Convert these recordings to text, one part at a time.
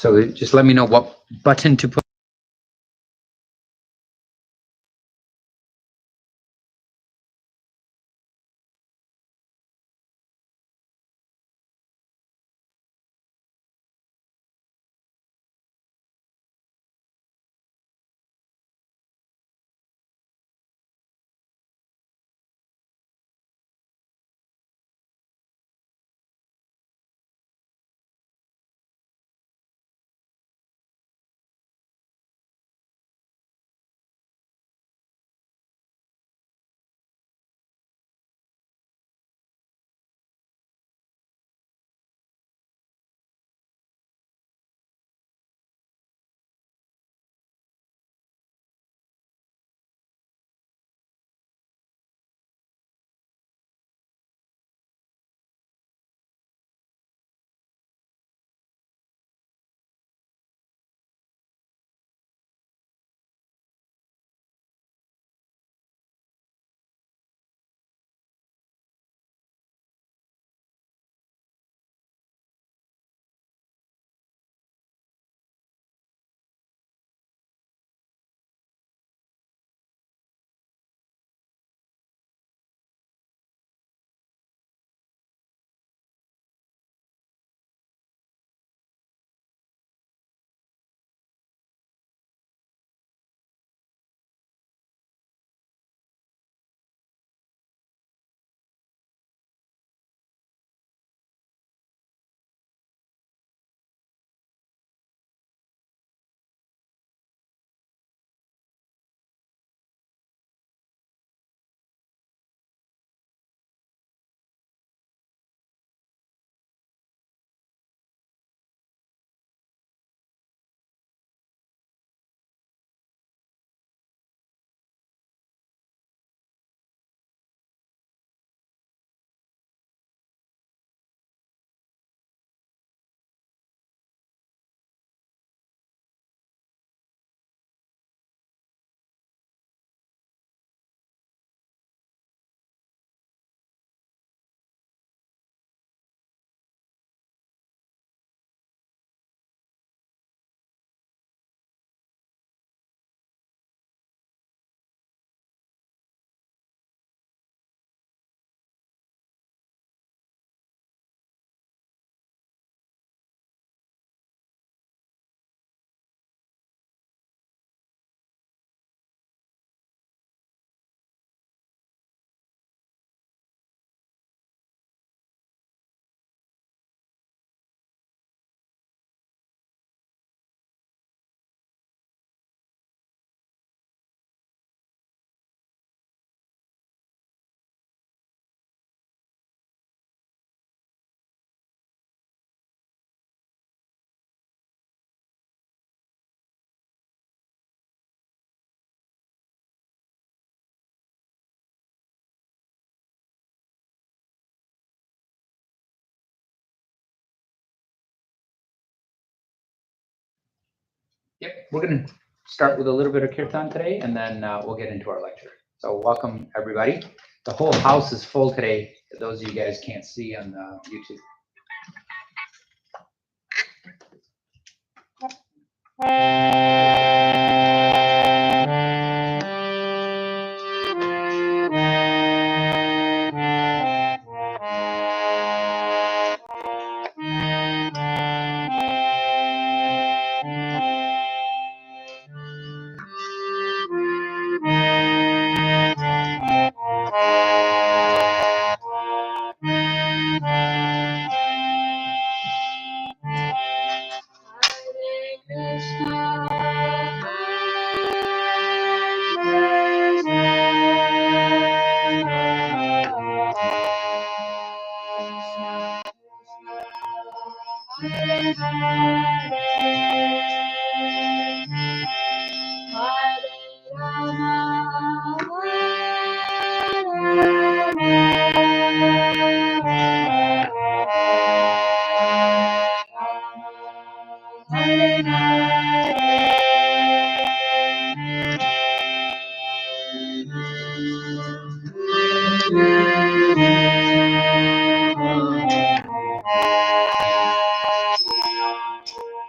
So just let me know what button to put. Yep, we're going to start with a little bit of kirtan today, and then we'll get into our lecture. So welcome, everybody. The whole house is full today, for those of you guys can't see on YouTube.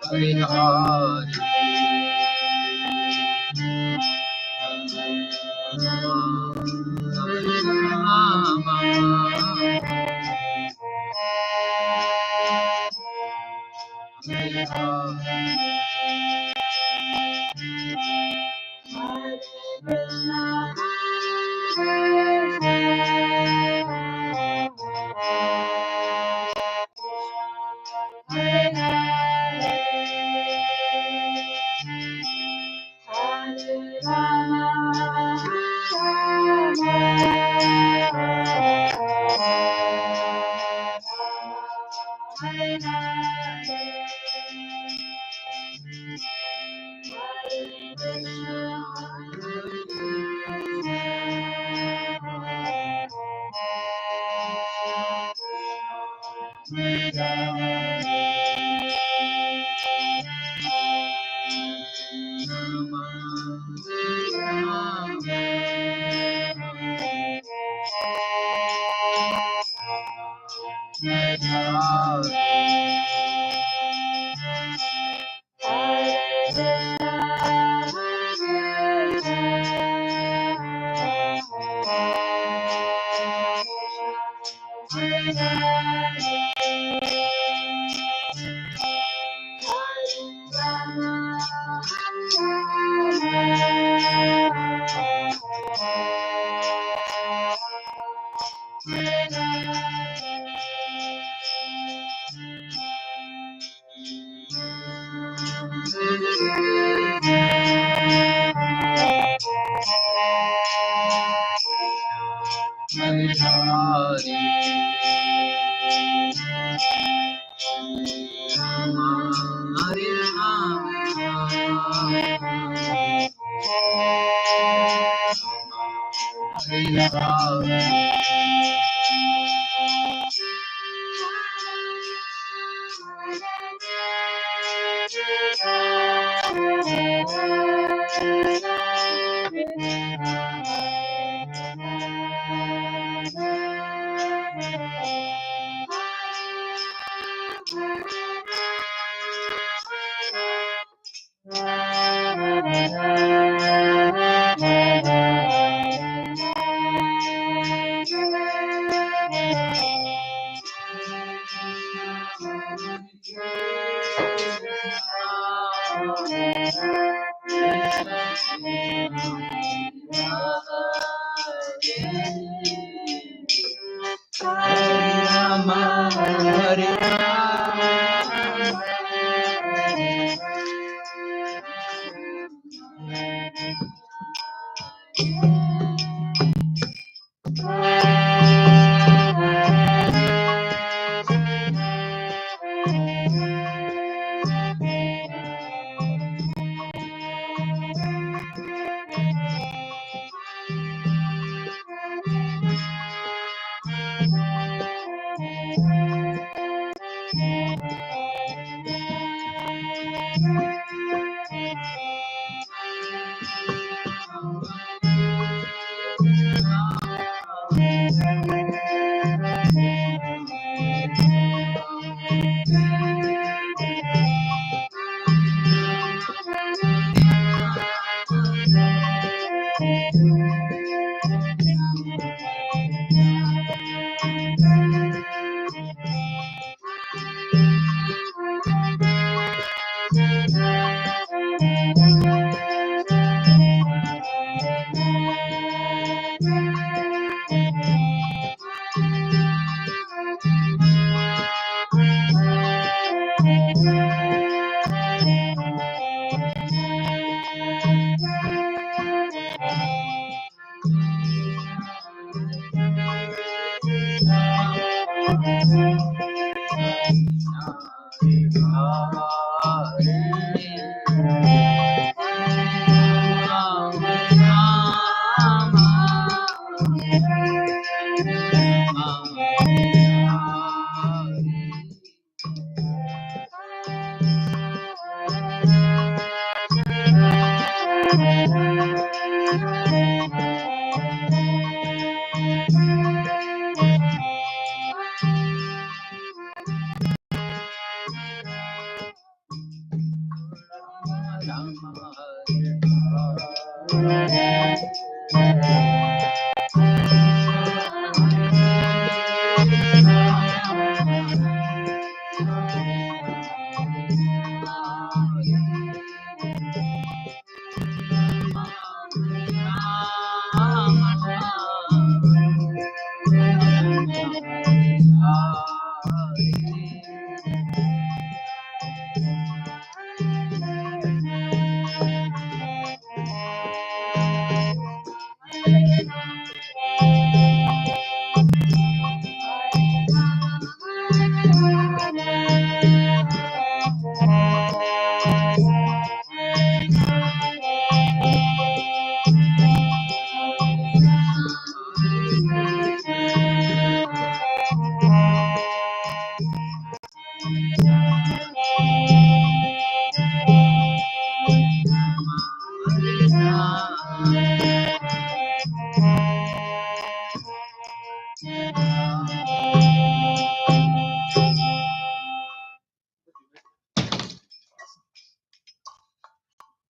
Hare Hare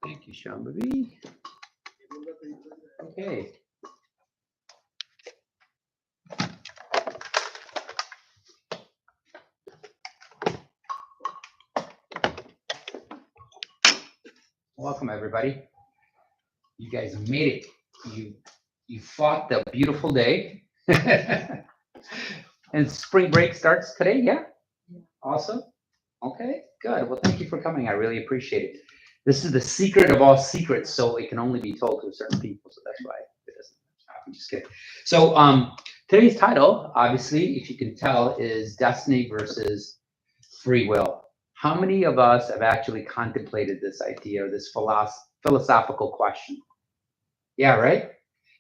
Thank you, Shambhavi. Okay. Welcome, everybody. You guys made it. You fought the beautiful day. And spring break starts today, yeah? Awesome. Okay, good. Well, thank you for coming. I really appreciate it. This is the secret of all secrets, so it can only be told to certain people. So that's why it doesn't. I'm just kidding. So today's title, obviously, if you can tell, is Destiny versus Free Will. How many of us have actually contemplated this idea or this philosophical question? Yeah, right.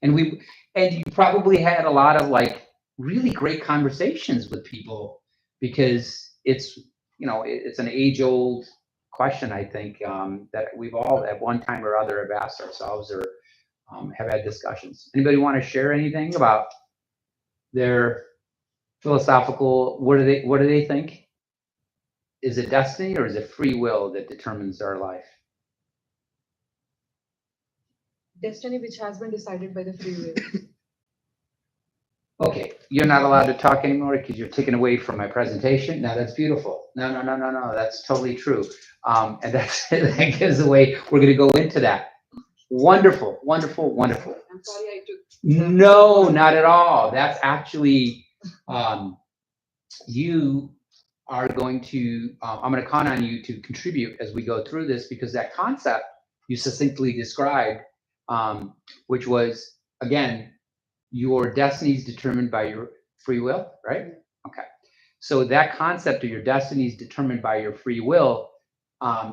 And you probably had a lot of like really great conversations with people because it's an age-old question, I think, that we've all at one time or other have asked ourselves or have had discussions. Anybody want to share anything about their philosophical? What do they think? Is it destiny or is it free will that determines our life? Destiny, which has been decided by the free will. Okay, you're not allowed to talk anymore because you're taken away from my presentation. Now that's beautiful. No. That's totally true. And that gives away. We're going to go into that. Wonderful. I'm sorry I took. No, not at all. That's actually you are going to. I'm going to count on you to contribute as we go through this because that concept you succinctly described, which was again. Your destiny is determined by your free will, right? Okay. So that concept of your destiny is determined by your free will.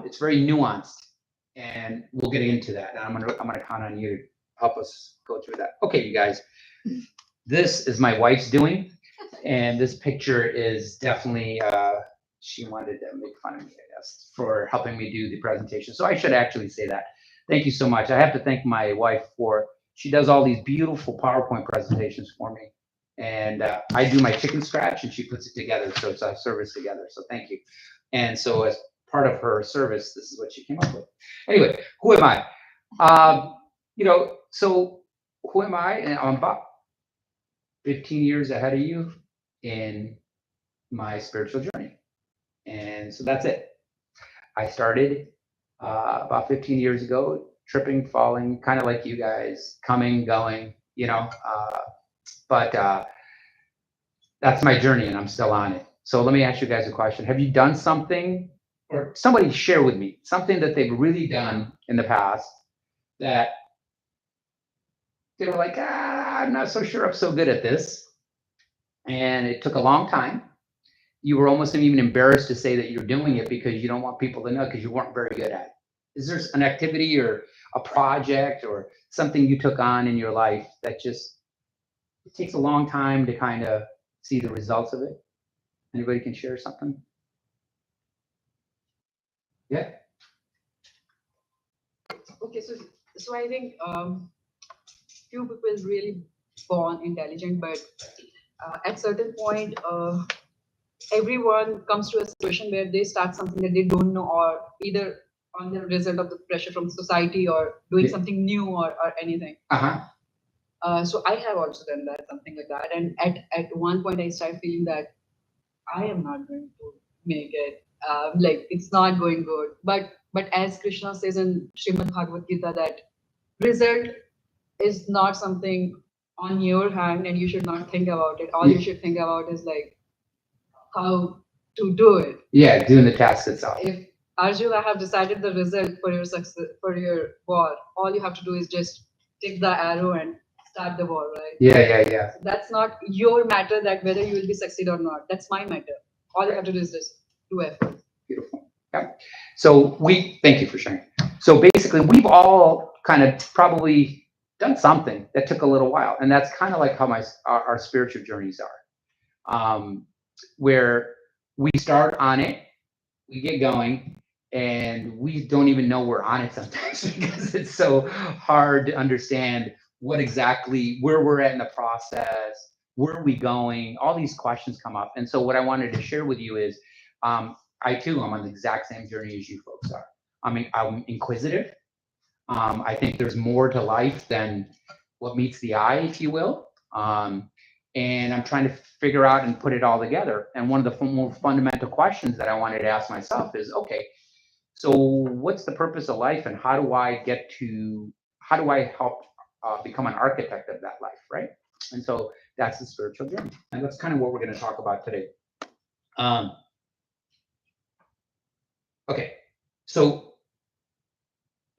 It's very nuanced, and we'll get into that. And I'm gonna count on you to help us go through that. Okay, you guys. This is my wife's doing, and this picture is definitely she wanted to make fun of me, I guess, for helping me do the presentation. So I should actually say that. Thank you so much. I have to thank my wife for. She does all these beautiful PowerPoint presentations for me. And I do my chicken scratch and she puts it together. So it's a service together. So thank you. And so as part of her service, this is what she came up with. Anyway, who am I? So who am I? And I'm about 15 years ahead of you in my spiritual journey. And so that's it. I started about 15 years ago, tripping, falling, kind of like you guys, coming, going, but that's my journey and I'm still on it. So let me ask you guys a question. Have you done something, or somebody share with me, something that they've really done in the past that they were like, I'm not so sure I'm so good at this. And it took a long time. You were almost even embarrassed to say that you're doing it because you don't want people to know because you weren't very good at it. Is there an activity or a project or something you took on in your life that just it takes a long time to kind of see the results of it? Anybody can share something? Yeah. Okay, so I think few people really born intelligent, but at certain point, everyone comes to a situation where they start something that they don't know, or either on the result of the pressure from society or doing Yeah. something new or anything. So I have also done that, something like that. And at one point I started feeling that I am not going to make it. Like it's not going good. But as Krishna says in Srimad Bhagavad Gita that result is not something on your hand and you should not think about it. All you should think about is like how to do it. Yeah, doing the task itself. If Arjuna have decided the result for your success for your war, all you have to do is just take the arrow and start the war, right? Yeah. That's not your matter that whether you will be succeed or not. That's my matter. All you have to do is just do effort. Beautiful. Yeah. So thank you for sharing. So basically, we've all kind of probably done something that took a little while, and that's kind of like how our spiritual journeys are, where we start on it, we get going, and we don't even know we're on it sometimes because it's so hard to understand where we're at in the process, where are we going, all these questions come up. And so what I wanted to share with you is, I too am on the exact same journey as you folks are. I'm inquisitive. I think there's more to life than what meets the eye, if you will. And I'm trying to figure out and put it all together. And one of the more fundamental questions that I wanted to ask myself is, okay, so what's the purpose of life, and how do I help become an architect of that life, right? And so that's the spiritual journey, and that's kind of what we're going to talk about today. Okay, so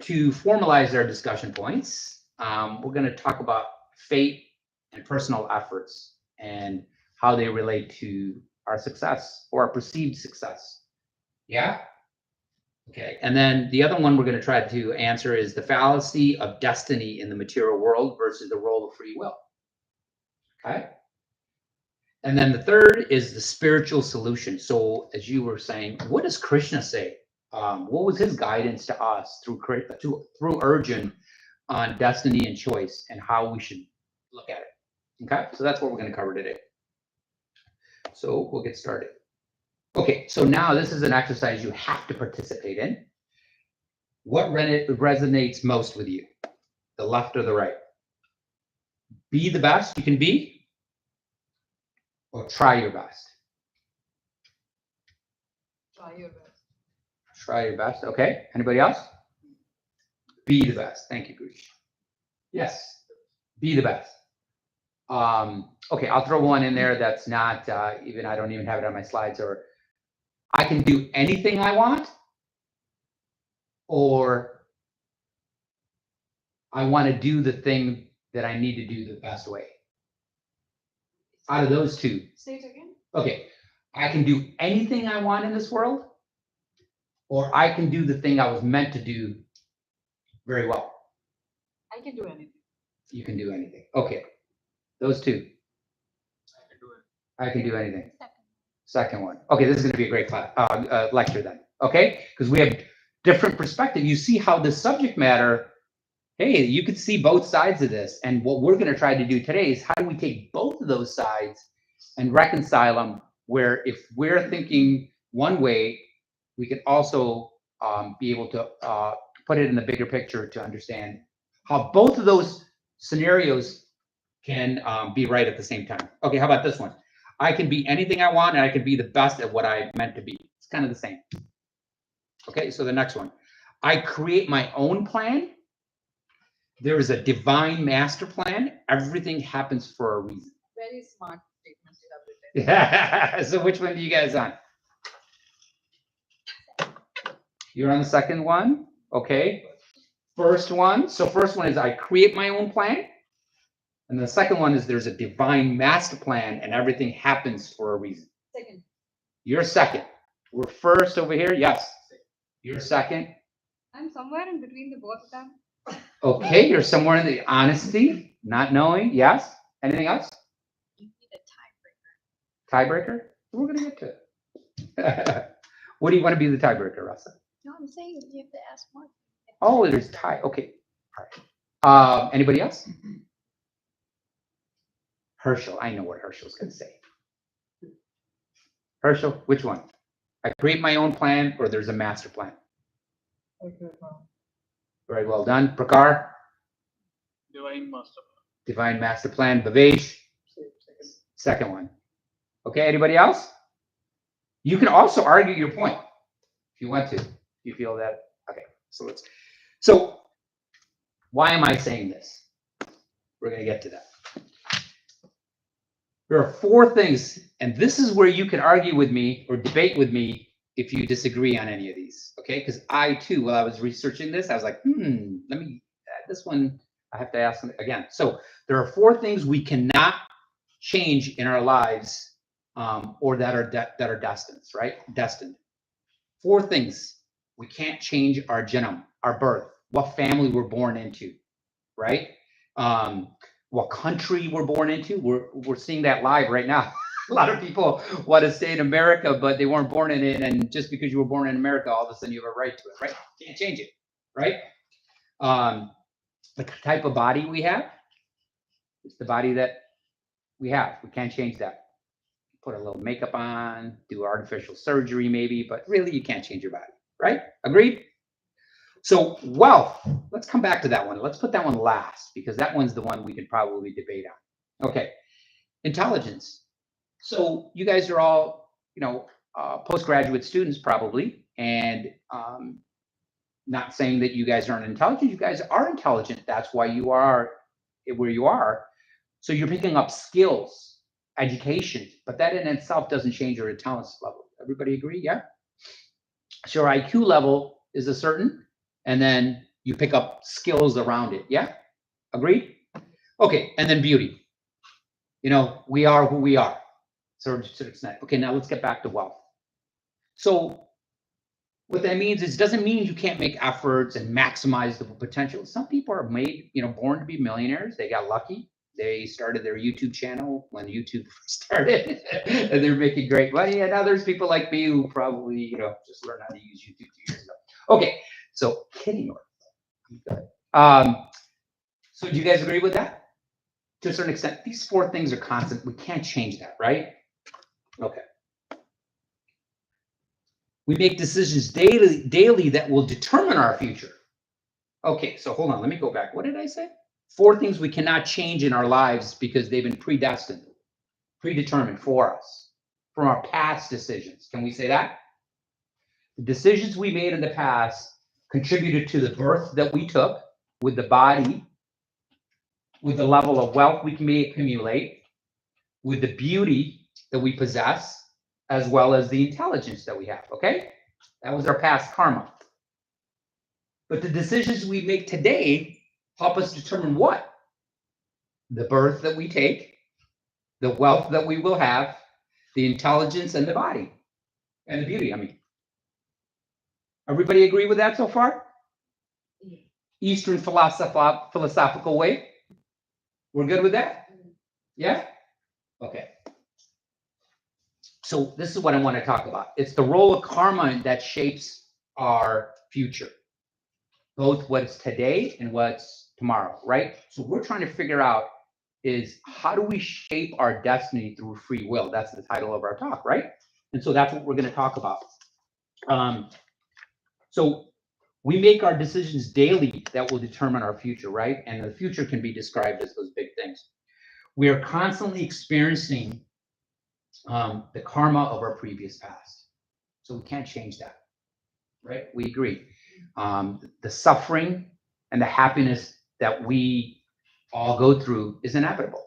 to formalize our discussion points, we're going to talk about fate and personal efforts and how they relate to our success or our perceived success. Yeah? Okay, and then the other one we're going to try to answer is the fallacy of destiny in the material world versus the role of free will. Okay? And then the third is the spiritual solution. So as you were saying, what does Krishna say? What was his guidance to us through Arjun on destiny and choice and how we should look at it? Okay, so that's what we're going to cover today. So we'll get started. Okay, so now this is an exercise you have to participate in. What resonates most with you? The left or the right? Be the best you can be, or try your best? Try your best. Try your best. Okay. Anybody else? Be the best. Thank you, Gush. Yes. Be the best. Okay, I'll throw one in there that's not I don't even have it on my slides, or I can do anything I want, or I want to do the thing that I need to do the best way. Out of those two. Say it again. Okay, I can do anything I want in this world, or I can do the thing I was meant to do very well. I can do anything. You can do anything. Okay, those two. I can do anything. Second one. Okay, this is going to be a great lecture then. Okay, because we have different perspective. You see how the subject matter. Hey, you could see both sides of this, and what we're going to try to do today is how do we take both of those sides and reconcile them? Where if we're thinking one way, we can also be able to put it in the bigger picture to understand how both of those scenarios can be right at the same time. Okay, how about this one? I can be anything I want, and I can be the best at what I meant to be. It's kind of the same. Okay, so the next one. I create my own plan. There is a divine master plan. Everything happens for a reason. Very smart statements you have written. Yeah. So which one do you guys on? You're on the second one. Okay. First one. So first one is I create my own plan. And the second one is there's a divine master plan and everything happens for a reason. Second. You're second. We're first over here. Yes. You're second. I'm somewhere in between the both of them. Okay. You're somewhere in the honesty, not knowing. Yes. Anything else? You need a tiebreaker. Tiebreaker? We're going to get to it. What do you want to be the tiebreaker, Russell? No, I'm saying you have to ask more. Oh, there's tie. Okay. All right. Anybody else? Herschel. I know what Herschel's going to say. Herschel, which one? I create my own plan, or there's a master plan? Okay. Very well done. Prakar, Divine master. divine master plan. Bhavesh, second one. Okay, anybody else? You can also argue your point if you want to. If you feel that. Okay, so why am I saying this? We're going to get to that. There are four things, and this is where you can argue with me or debate with me if you disagree on any of these, okay? Because I too, while I was researching this, I was like, let me, this one, I have to ask them again. So there are four things we cannot change in our lives, or that are destined, right? Destined. Four things we can't change: our genome, our birth, what family we're born into, right? What country we're born into. We're seeing that live right now. A lot of people want to stay in America, but they weren't born in it. And just because you were born in America, all of a sudden you have a right to it, right? Can't change it, right? The type of body we have, it's the body that we have. We can't change that. Put a little makeup on, do artificial surgery maybe, but really you can't change your body, right? Agreed? So wealth, let's come back to that one. Let's put that one last because that one's the one we could probably debate on. Okay, intelligence. So you guys are all, postgraduate students probably, and not saying that you guys aren't intelligent. You guys are intelligent. That's why you are where you are. So you're picking up skills, education, but that in itself doesn't change your intelligence level. Everybody agree? Yeah. So your IQ level is a certain, and then you pick up skills around it. Yeah. Agreed? Okay. And then beauty. We are who we are. So to an extent. Okay. Now let's get back to wealth. So what that means is, it doesn't mean you can't make efforts and maximize the potential. Some people are made, born to be millionaires. They got lucky. They started their YouTube channel when YouTube first started, and they're making great money. And others, people like me, who probably, just learned how to use YouTube 2 years ago. Okay, so kidding. So do you guys agree with that? To a certain extent, these four things are constant. We can't change that, right? Okay. We make decisions daily that will determine our future. Okay, so hold on. Let me go back. What did I say? Four things we cannot change in our lives because they've been predestined, predetermined for us from our past decisions. Can we say that? The decisions we made in the past contributed to the birth that we took with the body, with the level of wealth we can accumulate, with the beauty that we possess, as well as the intelligence that we have, okay? That was our past karma. But the decisions we make today help us determine what? The birth that we take, the wealth that we will have, the intelligence and the body, and the beauty, Everybody agree with that so far? Eastern philosophical way? We're good with that? Yeah? Okay. So this is what I want to talk about. It's the role of karma that shapes our future, both what's today and what's tomorrow, right? So we're trying to figure out is how do we shape our destiny through free will? That's the title of our talk, right? And so that's what we're going to talk about. So we make our decisions daily that will determine our future, right? And the future can be described as those big things. We are constantly experiencing the karma of our previous past. So we can't change that, right? We agree. The suffering and the happiness that we all go through is inevitable.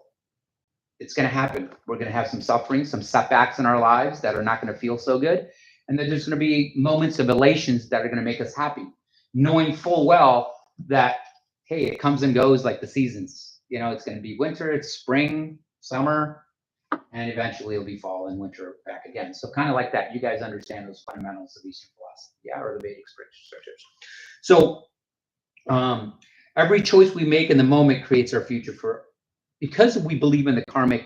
It's going to happen. We're going to have some suffering, some setbacks in our lives that are not going to feel so good. And then there's going to be moments of elations that are going to make us happy, knowing full well that, hey, it comes and goes like the seasons. It's going to be winter, it's spring, summer, and eventually it'll be fall and winter back again. So kind of like that, you guys understand those fundamentals of Eastern philosophy, yeah, or the Vedic scriptures. So every choice we make in the moment creates our future. Because we believe in the karma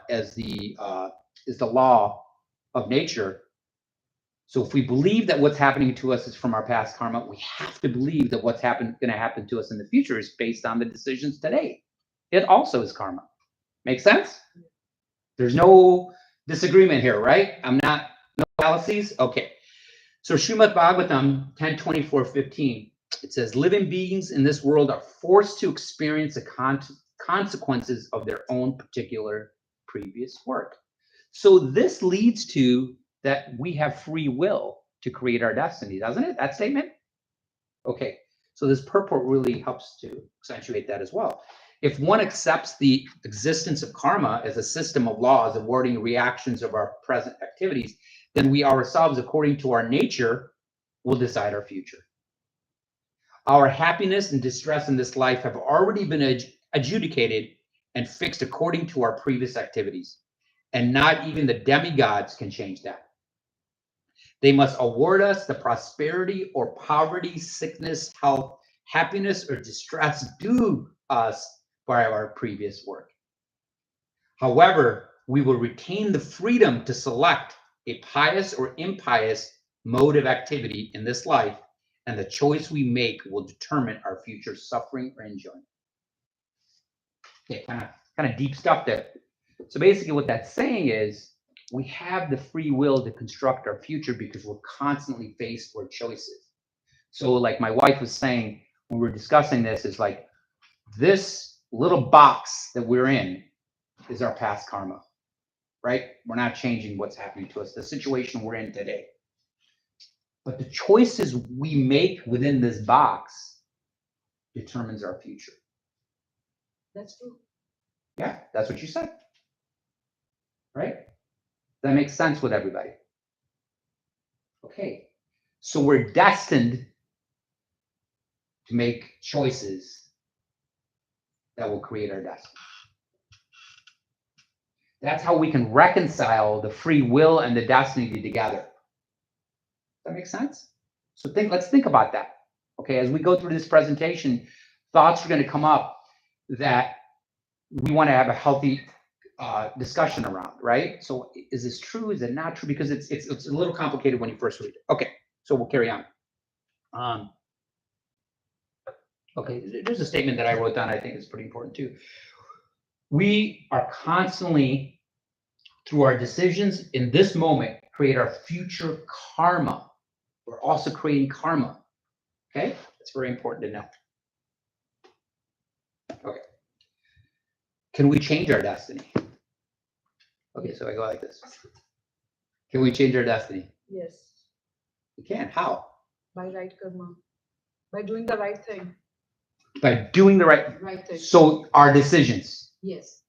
as is the law of nature. So if we believe that what's happening to us is from our past karma, we have to believe that what's going to happen to us in the future is based on the decisions today. It also is karma. Make sense? There's no disagreement here, right? No fallacies. Okay. So Srimad Bhagavatam 10:24-15, it says, living beings in this world are forced to experience the consequences of their own particular previous work. So this leads to that we have free will to create our destiny, doesn't it? That statement? Okay, so this purport really helps to accentuate that as well. If one accepts the existence of karma as a system of laws awarding reactions of our present activities, then we ourselves, according to our nature, will decide our future. Our happiness and distress in this life have already been adjudicated and fixed according to our previous activities, and not even the demigods can change that. They must award us the prosperity or poverty, sickness, health, happiness, or distress due us by our previous work. However, we will retain the freedom to select a pious or impious mode of activity in this life, and the choice we make will determine our future suffering or enjoyment. Okay, kind of deep stuff there. So basically what that's saying is we have the free will to construct our future because we're constantly faced with choices. So like my wife was saying when we were discussing this, is like this little box that we're in is our past karma, right? We're not changing what's happening to us, the situation we're in today. But the choices we make within this box determines our future. That's true. Yeah, that's what you said. Right? That makes sense with everybody. Okay, so we're destined to make choices that will create our destiny. That's how we can reconcile the free will and the destiny together. Does that make sense? So let's think about that. Okay, as we go through this presentation, thoughts are going to come up that we want to have a healthy discussion around, right? So is this true? Is it not true? Because it's a little complicated when you first read it. Okay, so we'll carry on. Okay, there's a statement that I wrote down I think is pretty important too. We are constantly, through our decisions in this moment, create our future karma. We're also creating karma. Okay, that's very important to know. Okay. Can we change our destiny? Okay, so I go like this. Can we change our destiny? Yes. We can. How? By right karma. By doing the right thing. By doing the right thing. So our decisions. Yes.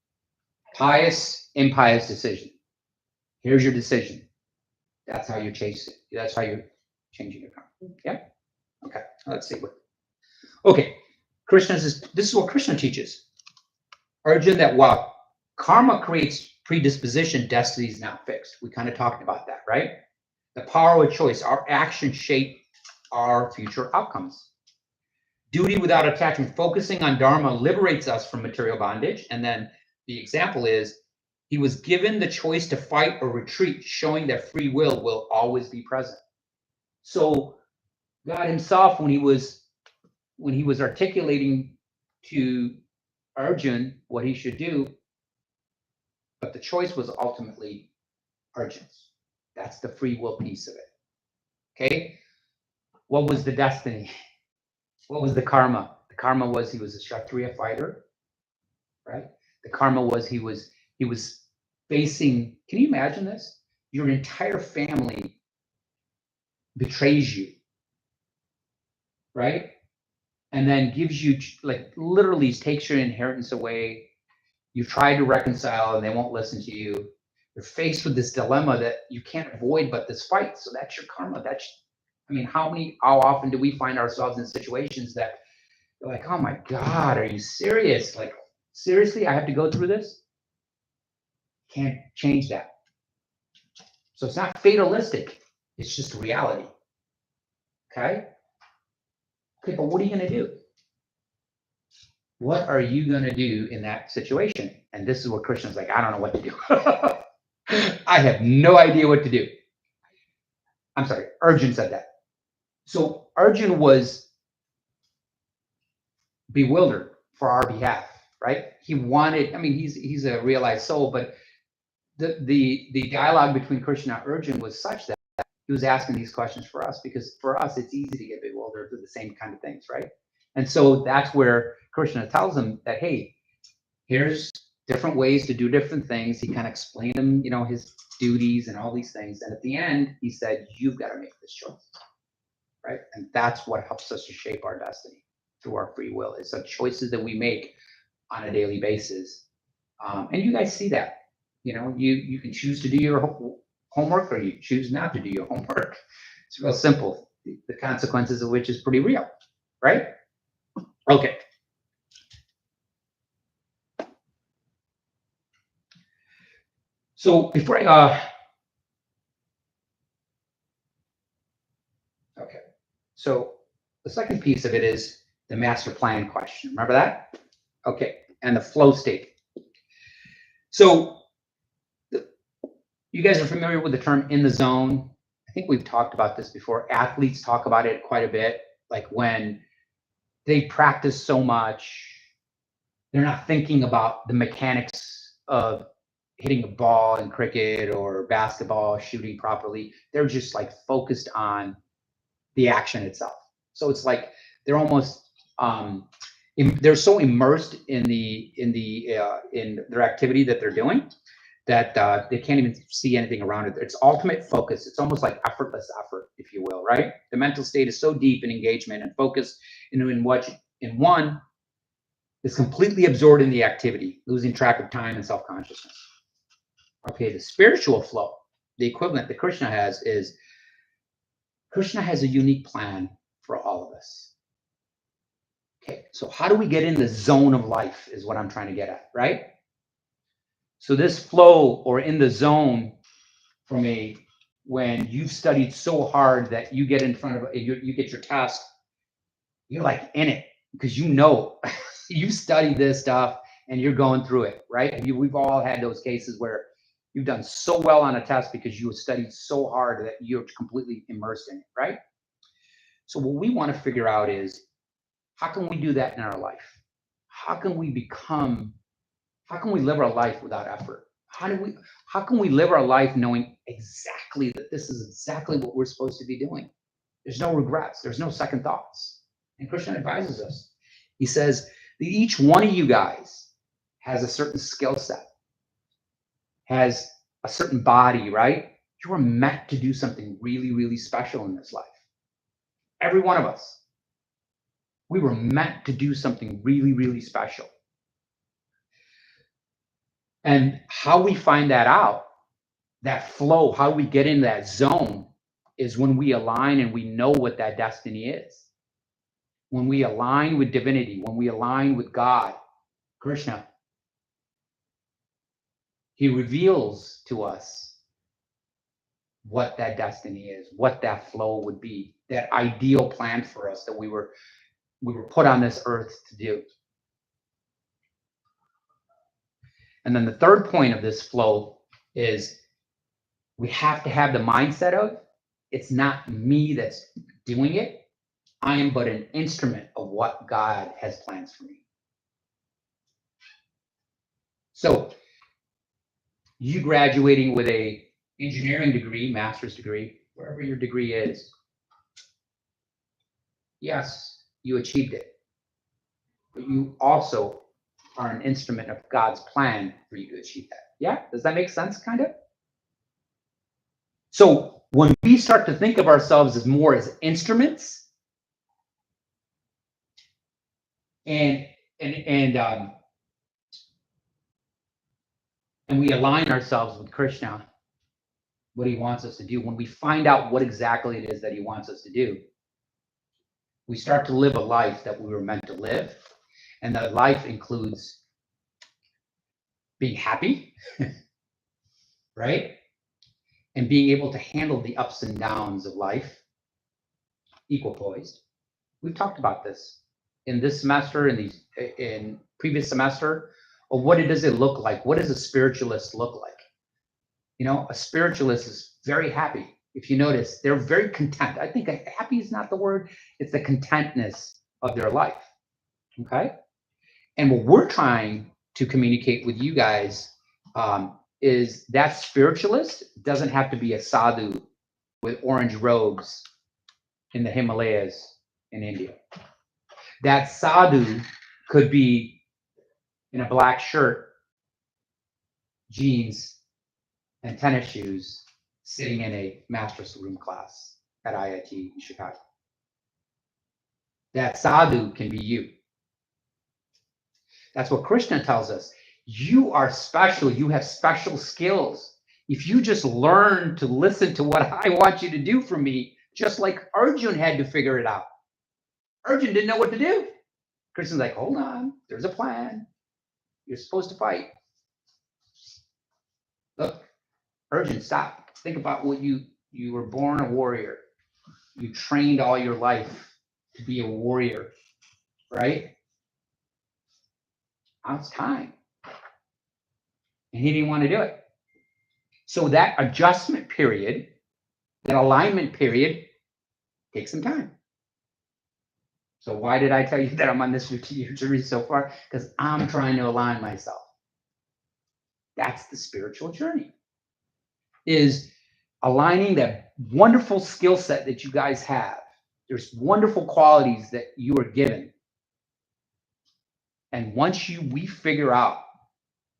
Pious, impious decision. Here's your decision. That's how you chase it. That's how you're changing your karma. Yeah? Okay, let's see what. Okay, this is what Krishna teaches. Arjuna, that while karma creates predisposition, destiny is not fixed. We kind of talked about that, right? The power of choice, our actions shape our future outcomes. Duty without attachment, focusing on dharma liberates us from material bondage. And then the example is, he was given the choice to fight or retreat, showing that free will always be present. So God himself, when he was articulating to Arjun what he should do, but the choice was ultimately Arjun's. That's the free will piece of it. Okay? What was the destiny? What was the karma? The karma was he was a Kshatriya fighter, right? The karma was he was facing, can you imagine this? Your entire family betrays you, right? And then gives you, like, literally takes your inheritance away. You try to reconcile and they won't listen to you. You're faced with this dilemma that you can't avoid but this fight. So that's your karma. How often do we find ourselves in situations that you're like, oh my God, are you serious? Like, seriously, I have to go through this? Can't change that. So it's not fatalistic. It's just reality. Okay? Okay, but what are you going to do? What are you going to do in that situation? And this is where Krishna's like, I don't know what to do. I have no idea what to do. I'm sorry, Arjun said that. So Arjun was bewildered for our behalf, right? He wanted, he's a realized soul, but the dialogue between Krishna and Arjun was such that he was asking these questions for us, because for us, it's easy to get bewildered with the same kind of things, right? And so that's where Krishna tells him that, hey, here's different ways to do different things. He kind of explained him, his duties and all these things. And at the end, he said, you've got to make this choice, right? And that's what helps us to shape our destiny through our free will. It's the choices that we make on a daily basis. And you guys see that, you can choose to do your homework, or you choose not to do your homework. It's real simple. The consequences of which is pretty real, right? Okay. So before okay. So the second piece of it is the master plan question. Remember that? Okay. And the flow state. So you guys are familiar with the term in the zone. I think we've talked about this before. Athletes talk about it quite a bit. Like when they practice so much, they're not thinking about the mechanics of hitting a ball in cricket or basketball, shooting properly. They're just like focused on the action itself. So it's like they're almost they're so immersed in their activity that they're doing that they can't even see anything around it. It's ultimate focus. It's almost like effortless effort, if you will, right? The mental state is so deep in engagement and focus in one is completely absorbed in the activity, losing track of time and self-consciousness. Okay, the spiritual flow, the equivalent that Krishna has is Krishna has a unique plan for all of us. Okay, so how do we get in the zone of life is what I'm trying to get at, right? So this flow, or in the zone, when you've studied so hard that you get in front of you get your test, you're like in it because you've studied this stuff and you're going through it, right? We've all had those cases where you've done so well on a test because you have studied so hard that you're completely immersed in it, right? So what we want to figure out is, how can we do that in our life? How can we live our life without effort? How can we live our life knowing exactly that this is exactly what we're supposed to be doing? There's no regrets. There's no second thoughts. And Krishna advises us. He says that each one of you guys has a certain skill set, has a certain body, right? You were meant to do something really, really special in this life. Every one of us. We were meant to do something really, really special. And how we find that out, that flow, how we get in that zone, is when we align and we know what that destiny is. When we align with divinity, when we align with God, Krishna, he reveals to us what that destiny is, what that flow would be, that ideal plan for us that we were put on this earth to do. And then the third point of this flow is we have to have the mindset of, it's not me that's doing it. I am but an instrument of what God has plans for me. So you graduating with a engineering degree, master's degree, wherever your degree is, yes, you achieved it. But you also are an instrument of God's plan for you to achieve that. Yeah? Does that make sense, kind of? So when we start to think of ourselves as more as instruments, and we align ourselves with Krishna, what he wants us to do, when we find out what exactly it is that he wants us to do, we start to live a life that we were meant to live. And that life includes being happy, right? And being able to handle the ups and downs of life, equal poised. We've talked about this in this semester, in previous semester, of what does it look like? What does a spiritualist look like? A spiritualist is very happy. If you notice, they're very content. I think happy is not the word. It's the contentness of their life. Okay. And what we're trying to communicate with you guys is that spiritualist doesn't have to be a sadhu with orange robes in the Himalayas in India. That sadhu could be in a black shirt, jeans, and tennis shoes, sitting in a master's room class at IIT in Chicago. That sadhu can be you. That's what Krishna tells us. You are special. You have special skills. If you just learn to listen to what I want you to do for me, just like Arjun had to figure it out. Arjun didn't know what to do. Krishna's like, hold on, there's a plan. You're supposed to fight. Look, Arjun, stop. Think about what you were born a warrior. You trained all your life to be a warrior, right? Now it's time. And he didn't want to do it. So that adjustment period, that alignment period, takes some time. So why did I tell you that I'm on this 50-year journey so far? Because I'm trying to align myself. That's the spiritual journey, is aligning that wonderful skill set that you guys have. There's wonderful qualities that you are given. And once we figure out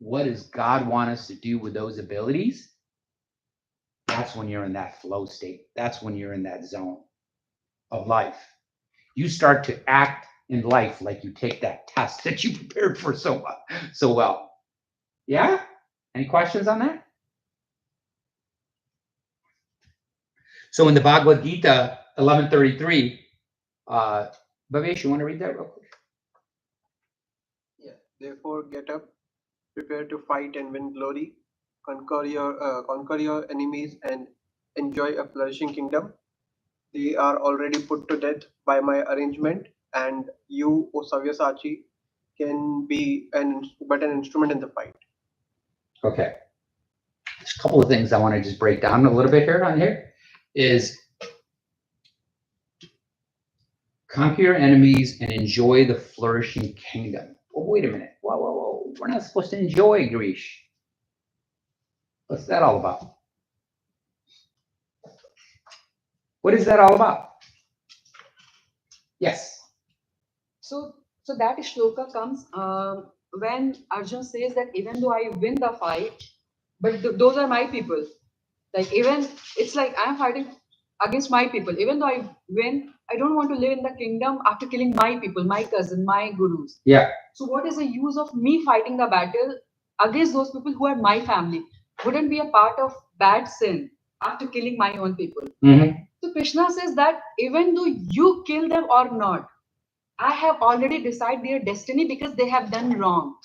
what does God want us to do with those abilities, that's when you're in that flow state. That's when you're in that zone of life. You start to act in life like you take that test that you prepared for so well. Yeah? Any questions on that? So in the Bhagavad Gita 11:33, Bhavesh, you want to read that real quick? Yeah. Therefore, get up, prepare to fight and win glory, conquer your enemies, and enjoy a flourishing kingdom. They are already put to death by my arrangement, and you, O Savyasachi, can be an instrument in the fight. Okay. There's a couple of things I want to just break down a little bit here on here. Is conquer your enemies and enjoy the flourishing kingdom. Oh, wait a minute. Whoa. We're not supposed to enjoy, Grish. What's that all about? What is that all about? Yes. So that shloka comes when Arjun says that even though I win the fight, but those are my people. Like even it's like I'm fighting against my people. Even though I win, I don't want to live in the kingdom after killing my people, my cousin, my gurus. Yeah. So what is the use of me fighting the battle against those people who are my family? Wouldn't be a part of bad sin after killing my own people. Mm-hmm. So Krishna says that even though you kill them or not, I have already decided their destiny because they have done wrong.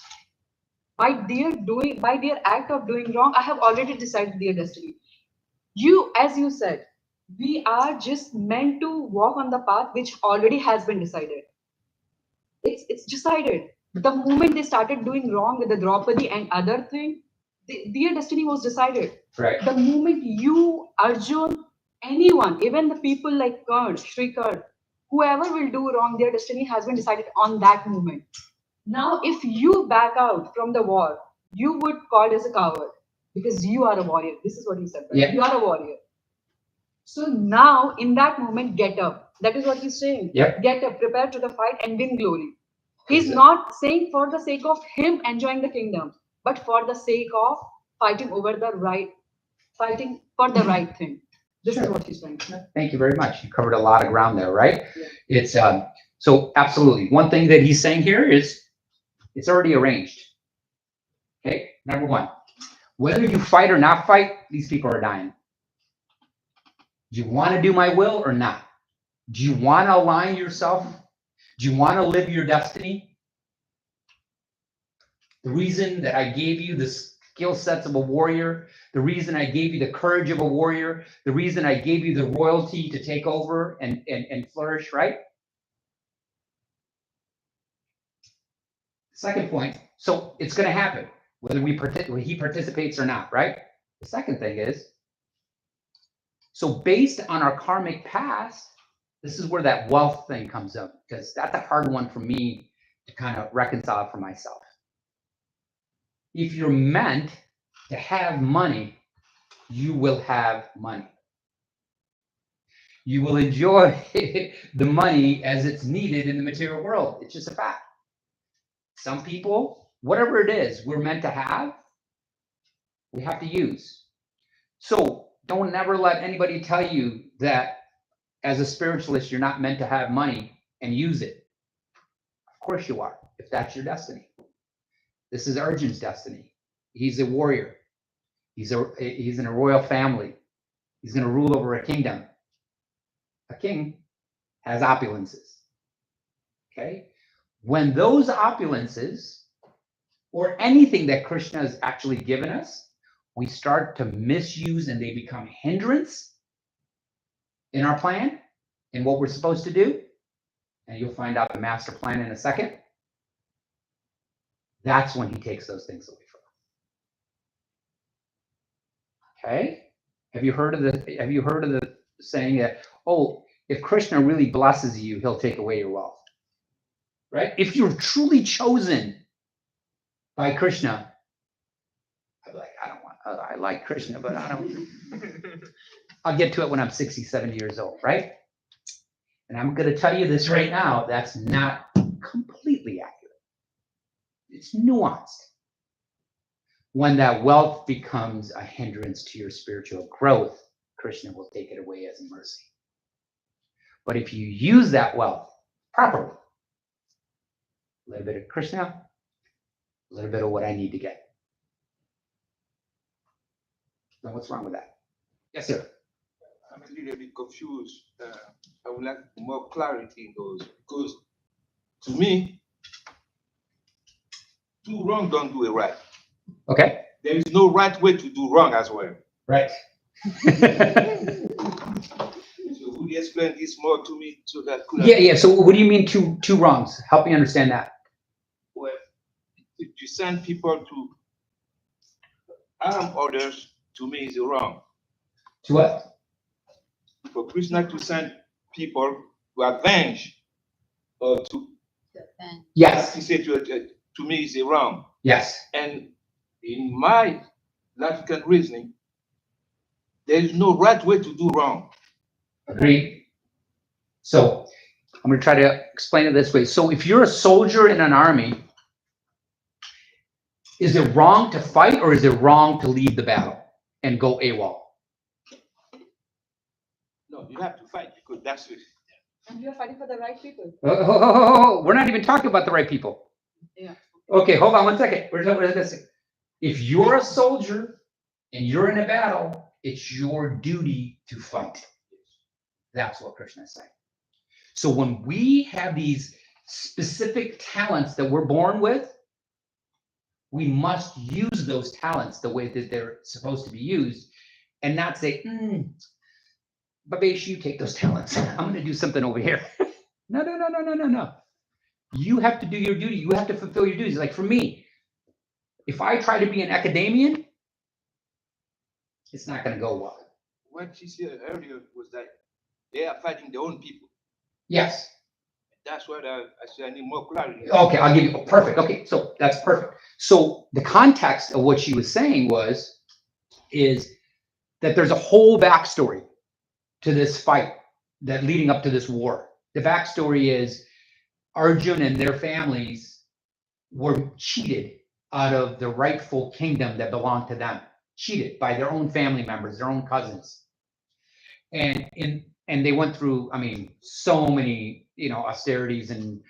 By their act of doing wrong, I have already decided their destiny. You, as you said, we are just meant to walk on the path which already has been decided. It's decided. The moment they started doing wrong with the Draupadi and other thing, their destiny was decided. Right. The moment you, Arjun, anyone, even the people like Karn, Sri Karn, whoever will do wrong, their destiny has been decided on that moment. Now, if you back out from the war, you would called as a coward because you are a warrior. This is what he said, right? Yeah. You are a warrior. So now, in that moment, get up. That is what he's saying. Yep. Get up, prepare to the fight, and win glory. He's Exactly. not saying for the sake of him enjoying the kingdom, but for the sake of fighting for the right thing. This is what he's saying. Thank you very much. You covered a lot of ground there, right? Yeah. It's so absolutely. One thing that he's saying here is it's already arranged. Okay, number one, whether you fight or not fight, these people are dying. Do you want to do my will or not? Do you want to align yourself? Do you want to live your destiny? The reason that I gave you the skill sets of a warrior, the reason I gave you the courage of a warrior, the reason I gave you the royalty to take over and flourish, right? Second point, so it's going to happen, whether he participates or not, right? The second thing is, so based on our karmic past, this is where that wealth thing comes up, because that's a hard one for me to kind of reconcile for myself. If you're meant to have money, you will have money. You will enjoy the money as it's needed in the material world. It's just a fact. Some people, whatever it is we're meant to have, we have to use. So don't never let anybody tell you that as a spiritualist, you're not meant to have money and use it. Of course you are, if that's your destiny. This is Arjun's destiny. He's a warrior. He's in a royal family. He's going to rule over a kingdom. A king has opulences. Okay? When those opulences, or anything that Krishna has actually given us, we start to misuse and they become hindrance in our plan, in what we're supposed to do, and you'll find out the master plan in a second, that's when he takes those things away from us. Okay? Have you heard of the saying that, oh, if Krishna really blesses you, he'll take away your wealth? Right? If you're truly chosen by Krishna, I'd be like, I like Krishna, but I don't. I'll get to it when I'm 60, 70 years old, right? And I'm going to tell you this right now, that's not completely accurate. It's nuanced. When that wealth becomes a hindrance to your spiritual growth, Krishna will take it away as mercy. But if you use that wealth properly, a little bit of Krishna, a little bit of what I need to get. Then what's wrong with that? Yes, sir. I'm a little bit confused. I would like more clarity in those, because to me, do wrong don't do it right. Okay. There is no right way to do wrong as well. Right. So would you explain this more to me so that could Yeah. So what do you mean two wrongs? Help me understand that. Well, if you send people to harm others, to me is wrong. To what? For Krishna to send people to avenge or to Yes. he said to me is wrong. Yes. And in my logical reasoning, there is no right way to do wrong. Agreed. So I'm going to try to explain it this way. So if you're a soldier in an army, is it wrong to fight or is it wrong to leave the battle and go AWOL? No, you have to fight because that's it. And you're fighting for the right people. Oh, we're not even talking about the right people. Yeah. Okay, hold on one second. We're talking about this. If you're a soldier and you're in a battle, it's your duty to fight. That's what Krishna is saying. So when we have these specific talents that we're born with, we must use those talents the way that they're supposed to be used and not say, Babesh, you take those talents. I'm going to do something over here. No. You have to do your duty. You have to fulfill your duties. Like for me, if I try to be an academician, it's not going to go well. What she said earlier was that they are fighting their own people. Yes. That's what I said. I need more clarity. Okay, I'll give you, perfect. Okay, so that's perfect. So the context of what she was saying is that there's a whole backstory to this fight that leading up to this war. The backstory is Arjun and their families were cheated out of the rightful kingdom that belonged to them, cheated by their own family members, their own cousins. And they went through, so many, austerities and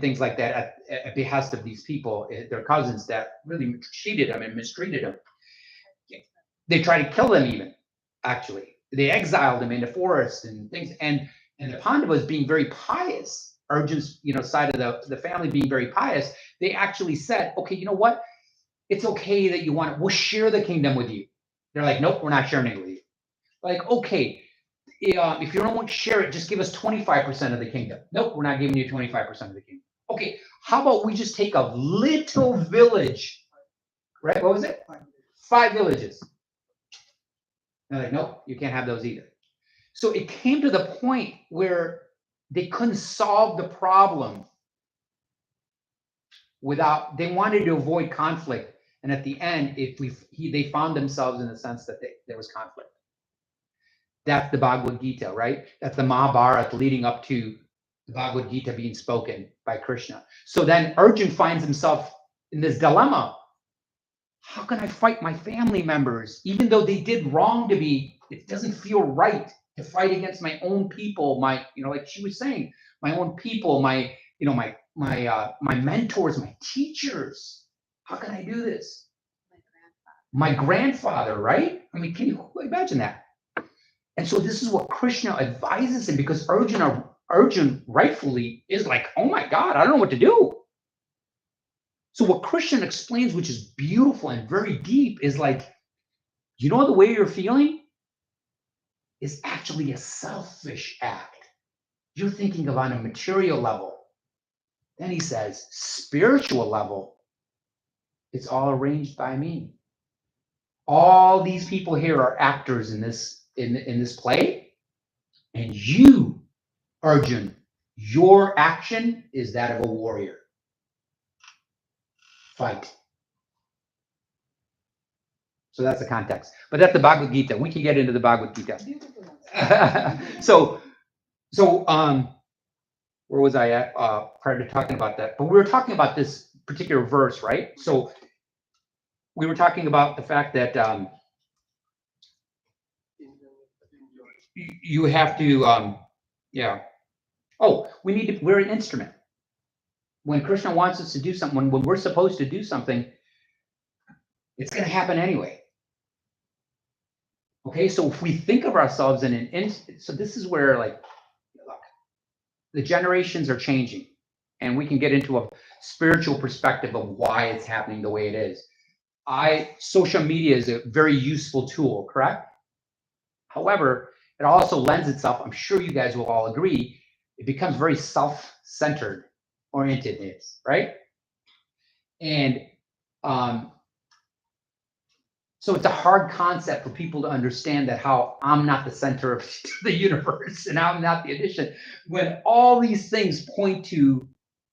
things like that at behest of these people, their cousins that really cheated them and mistreated them. They tried to kill them even, actually. They exiled them into forests and things. And the Pandavas being very pious, Arjun's, side of the family being very pious, they actually said, okay, you know what? It's okay that you want it. We'll share the kingdom with you. They're like, nope, we're not sharing it with you. Like, okay, if you don't want to share it, just give us 25% of the kingdom. Nope, we're not giving you 25% of the kingdom. Okay, how about we just take a little village, right? What was it? 5 villages. They're like, nope, you can't have those either. So it came to the point where they couldn't solve the problem they wanted to avoid conflict. And at the end, they found themselves in the sense that there was conflict. That's the Bhagavad Gita, right? That's the Mahabharata leading up to the Bhagavad Gita being spoken by Krishna. So then Arjun finds himself in this dilemma. How can I fight my family members, even though they did wrong to me? It doesn't feel right to fight against my own people, my, like she was saying, my own people, my mentors, my teachers. How can I do this? My grandfather, right? I mean, can you imagine that? And so this is what Krishna advises him, because Arjun rightfully is like, oh my God, I don't know what to do. So what Krishna explains, which is beautiful and very deep, is like, the way you're feeling is actually a selfish act. You're thinking of on a material level. Then he says, spiritual level, it's all arranged by me. All these people here are actors in this play, and you, Arjun, your action is that of a warrior. Fight. So that's the context. But that's the Bhagavad Gita. We can get into the Bhagavad Gita. So where was I at prior to talking about that? But we were talking about this particular verse, right? So we were talking about the fact that you have to, we're an instrument. When Krishna wants us to do something, when we're supposed to do something, it's going to happen anyway. Okay, so if we think of ourselves in an instant, so this is where, like, look, the generations are changing, and we can get into a spiritual perspective of why it's happening the way it is. Social media is a very useful tool, correct? However, it also lends itself, I'm sure you guys will all agree, it becomes very self-centered oriented, right? And so it's a hard concept for people to understand that how I'm not the center of the universe and I'm not the addition, when all these things point to,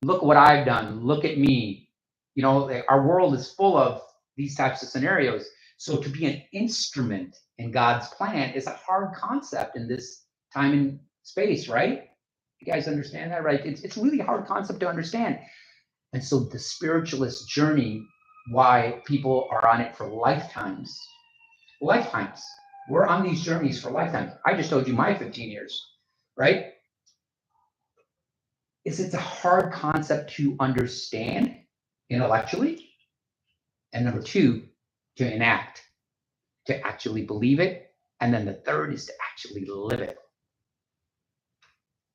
look what I've done, look at me. Our world is full of these types of scenarios. So to be an instrument in God's plan is a hard concept in this time and space, right? You guys understand that, right? It's really a hard concept to understand. And so the spiritualist journey, why people are on it for lifetimes. We're on these journeys for lifetimes. I just told you my 15 years, right? It's a hard concept to understand intellectually. And number two, to enact, to actually believe it. And then the third is to actually live it.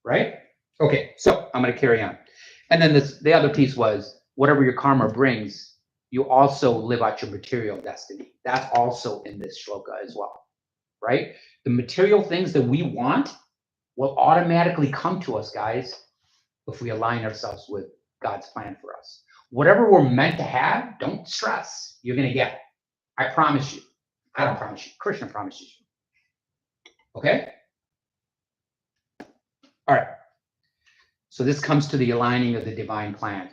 Right? Okay, so I'm going to carry on. And then the other piece was, whatever your karma brings, you also live out your material destiny. That's also in this shloka as well, right? The material things that we want will automatically come to us, guys, if we align ourselves with God's plan for us. Whatever we're meant to have, don't stress. You're going to get it. I promise you. I don't promise you. Krishna promises you. Okay? All right. So this comes to the aligning of the divine plan.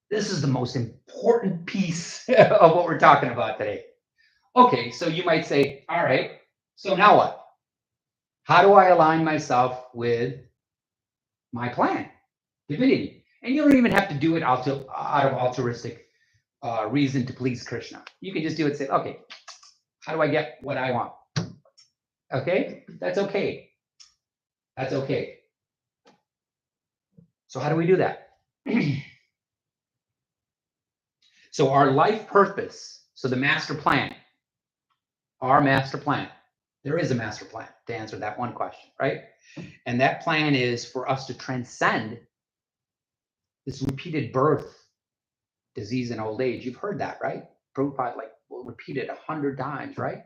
This is the most important piece of what we're talking about today. Okay, so you might say, all right, so now what? How do I align myself with my plan, divinity? And you don't even have to do it out of altruistic reason to please Krishna. You can just do it and say, okay, how do I get what I want? Okay, that's okay. That's okay. So how do we do that? So our life purpose, so the master plan, our master plan, there is a master plan to answer that one question, right? And that plan is for us to transcend this repeated birth, disease, and old age. You've heard that, right? Prabhupada will repeat it 100 times, right?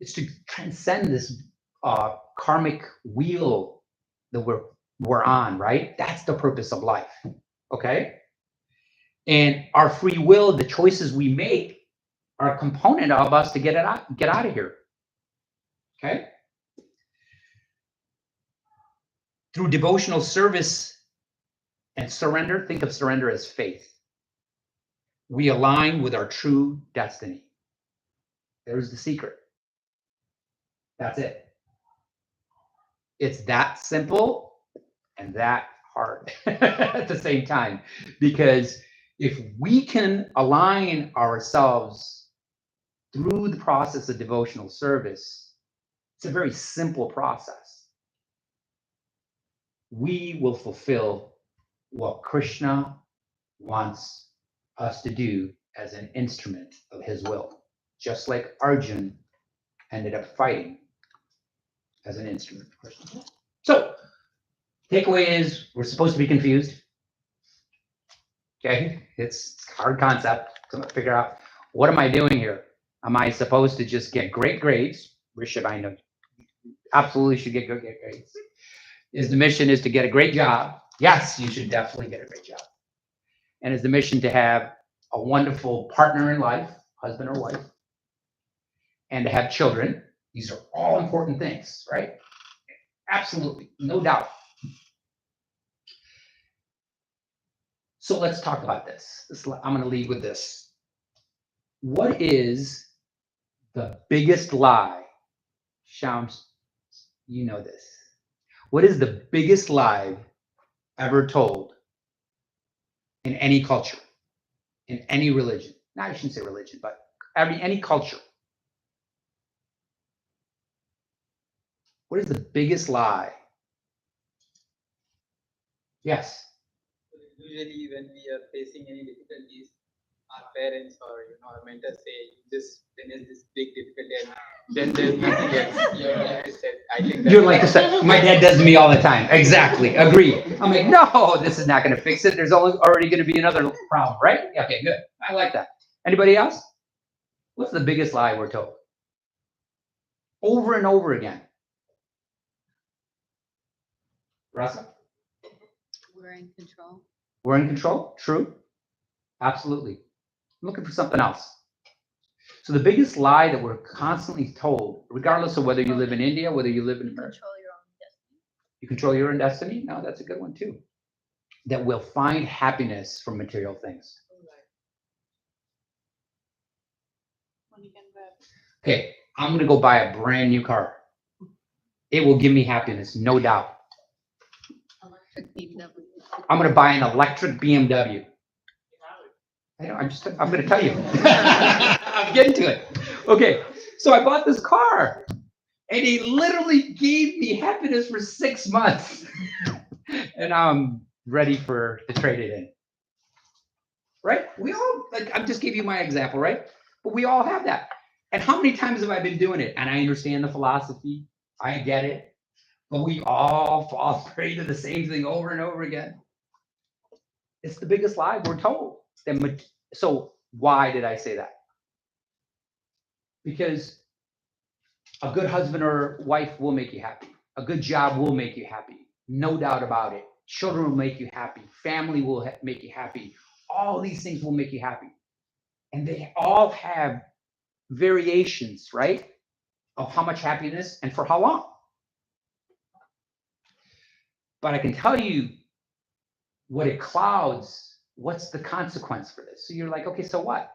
It's to transcend this karmic wheel that we're on, right? That's the purpose of life, okay? And our free will, the choices we make, are a component of us to get out of here, okay? Through devotional service and surrender, think of surrender as faith. We align with our true destiny. There's the secret. That's it. It's that simple and that hard at the same time. Because if we can align ourselves through the process of devotional service, it's a very simple process. We will fulfill what Krishna wants us to do as an instrument of his will, just like Arjun ended up fighting as an instrument of Krishna. So, takeaway is we're supposed to be confused. Okay, it's a hard concept to figure out, what am I doing here? Am I supposed to just get great grades? Rishabh, I know absolutely should get great grades. Is the mission is to get a great job? Yes, you should definitely get a great job. And is the mission to have a wonderful partner in life, husband or wife, and to have children? These are all important things, right? Absolutely, no doubt. So let's talk about this. I'm going to lead with this. What is the biggest lie? Shams, you know this. What is the biggest lie ever told in any culture, in any religion? No, I shouldn't say religion, but any culture. What is the biggest lie? Yes. Usually when we are facing any difficulties, our parents or our mentors say this, then is this big difficulty, and then there's nothing else. You're like I said, I think You're like my dad does to me all the time. Exactly. Agree. I'm like, no, this is not going to fix it. There's already going to be another problem, right? Okay, good. I like that. Anybody else? What's the biggest lie we're told? Over and over again. Rasa? We're in control. We're in control? True. Absolutely. I'm looking for something else. So the biggest lie that we're constantly told, regardless of whether you live in India, whether you live in America. Control your own destiny. You control your own destiny? No, that's a good one too. That we'll find happiness from material things. Okay, I'm going to go buy a brand new car. It will give me happiness, no doubt. Electric BMW. I'm going to buy an electric BMW. I know, I'm going to tell you. I'm getting to it. Okay, so I bought this car, and he literally gave me happiness for 6 months. And I'm ready to trade it in. Right? We all, like, I just gave you my example, right? But we all have that. And how many times have I been doing it? And I understand the philosophy. I get it. But we all fall prey to the same thing over and over again. It's the biggest lie we're told. So why did I say that? Because a good husband or wife will make you happy. A good job will make you happy. No doubt about it. Children will make you happy. Family will make you happy. All these things will make you happy. And they all have variations, right? Of how much happiness and for how long. But I can tell you what it clouds, what's the consequence for this? So you're like, okay, so what?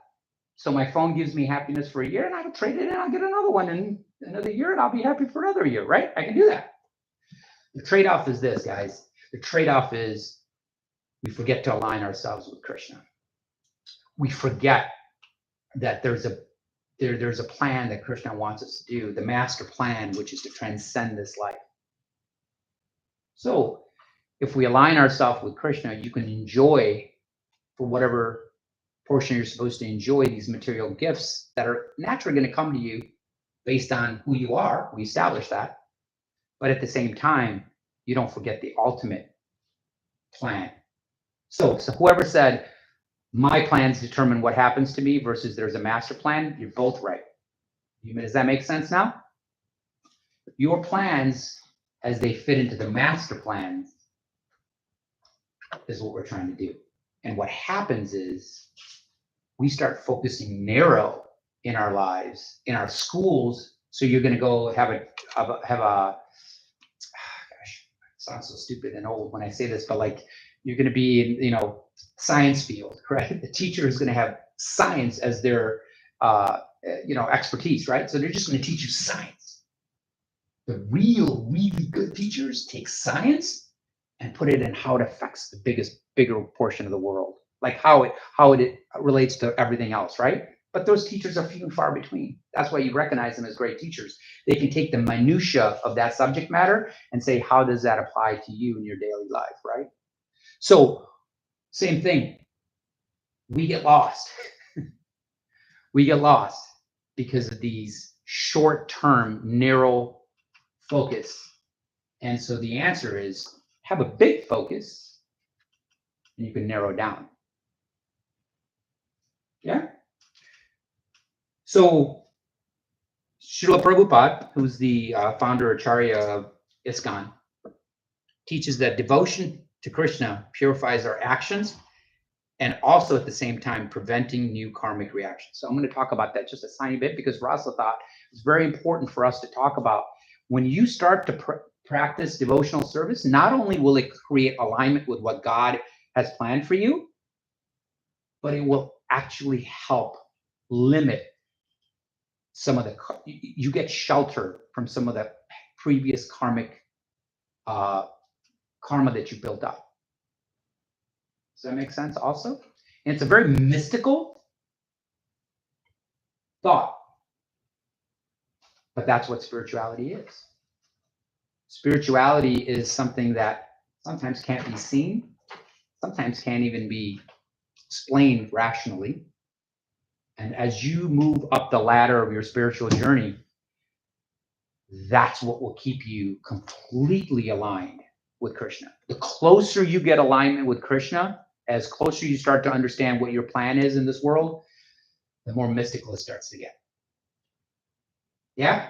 So my phone gives me happiness for a year, and I can trade it in, I'll get another one in another year, and I'll be happy for another year, right? I can do that. The trade-off is this, guys. The trade-off is we forget to align ourselves with Krishna. We forget that there's a plan that Krishna wants us to do, the master plan, which is to transcend this life. So if we align ourselves with Krishna, you can enjoy, for whatever portion you're supposed to enjoy, these material gifts that are naturally going to come to you based on who you are. We established that. But at the same time, you don't forget the ultimate plan. So whoever said, my plans determine what happens to me versus there's a master plan, you're both right. Does that make sense now? Your plans, as they fit into the master plan, is what we're trying to do. And what happens is we start focusing narrow in our lives, in our schools. So you're going to go have a gosh, it sounds so stupid and old when I say this, but like you're going to be in, science field, right? The teacher is going to have science as their, expertise, right? So they're just going to teach you science. The real, really good teachers take science and put it in how it affects the bigger portion of the world, like how it relates to everything else, right? But those teachers are few and far between. That's why you recognize them as great teachers. They can take the minutia of that subject matter and say, how does that apply to you in your daily life, right? So, same thing. We get lost. We get lost because of these short-term, narrow focus. And so the answer is have a big focus and you can narrow down. Yeah? So Srila Prabhupada, who's the founder Acharya of ISKCON, teaches that devotion to Krishna purifies our actions and also at the same time preventing new karmic reactions. So I'm going to talk about that just a tiny bit because Rasa thought it's very important for us to talk about when you start to practice devotional service, not only will it create alignment with what God has planned for you, but it will actually help limit some of the, you get shelter from some of the previous karmic karma that you built up. Does that make sense also? And it's a very mystical thought, but that's what spirituality is. Spirituality is something that sometimes can't be seen, sometimes can't even be explained rationally. And as you move up the ladder of your spiritual journey, that's what will keep you completely aligned with Krishna. The closer you get alignment with Krishna, as closer you start to understand what your plan is in this world, the more mystical it starts to get. Yeah?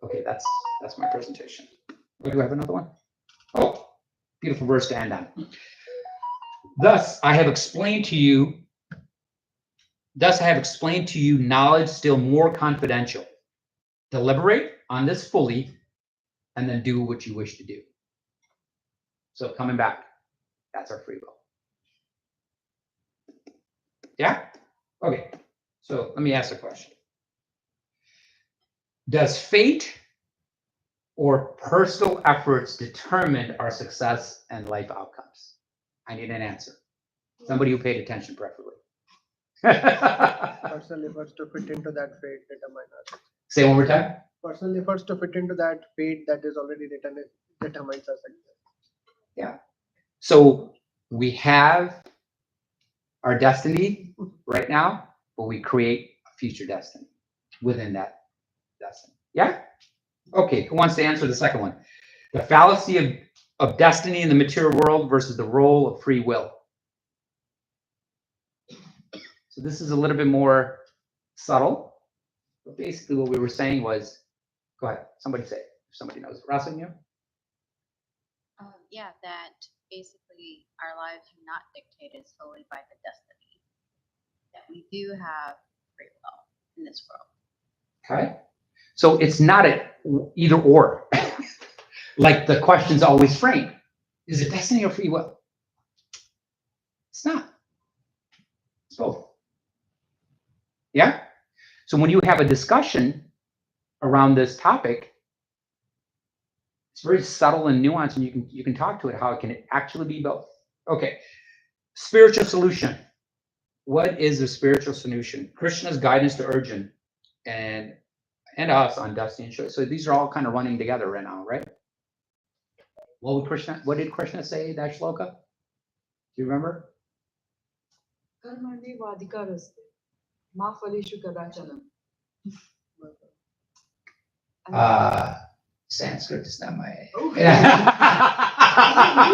Okay, that's my presentation. Do I have another one? Oh, beautiful verse to end on. Thus I have explained to you knowledge still more confidential. Deliberate on this fully, and then do what you wish to do. So coming back, that's our free will. Yeah? Okay, so let me ask a question. Does fate or personal efforts determine our success and life outcomes? I need an answer. Somebody who paid attention, preferably. Personal efforts to fit into that fate determine us. Say one more time. Personal efforts to fit into that fate that is already written determines our success. Yeah. So we have our destiny right now, but we create a future destiny within that destiny. Yeah? Okay, who wants to answer the second one? The fallacy of destiny in the material world versus the role of free will. So this is a little bit more subtle, but basically what we were saying was, go ahead, somebody say it, if somebody knows. Rasa, you? Yeah, that basically our lives are not dictated solely by the destiny. That we do have free will in this world. Okay. So it's not an either or, like the question's always framed. Is it destiny or free will? It's not. It's both. Yeah? So when you have a discussion around this topic, it's very subtle and nuanced, and you can talk to it how it can actually be both. Okay. Spiritual solution. What is the spiritual solution? Krishna's guidance to Arjuna and us on destiny and choice. So these are all kind of running together right now, right? What did Krishna say in that shloka? Do you remember? Karmani vadikaraste, ma phaleshu kadachanam. Sanskrit is not my. Oh. He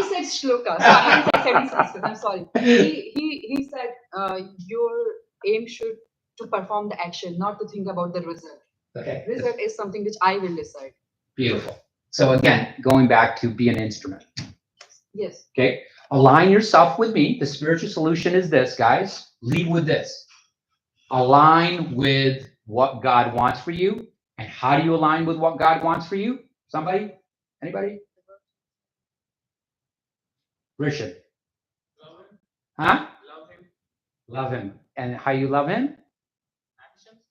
said shloka, so I said in Sanskrit. I'm sorry. He said your aim should to perform the action, not to think about the result. Okay. Result is something which I will decide. Beautiful. So again, going back to be an instrument. Yes. Okay. Align yourself with me. The spiritual solution is this, guys. Lead with this. Align with what God wants for you. And how do you align with what God wants for you? Somebody? Anybody? Richard. Love him. Huh? Love him. Love him. And how you love him? Actions.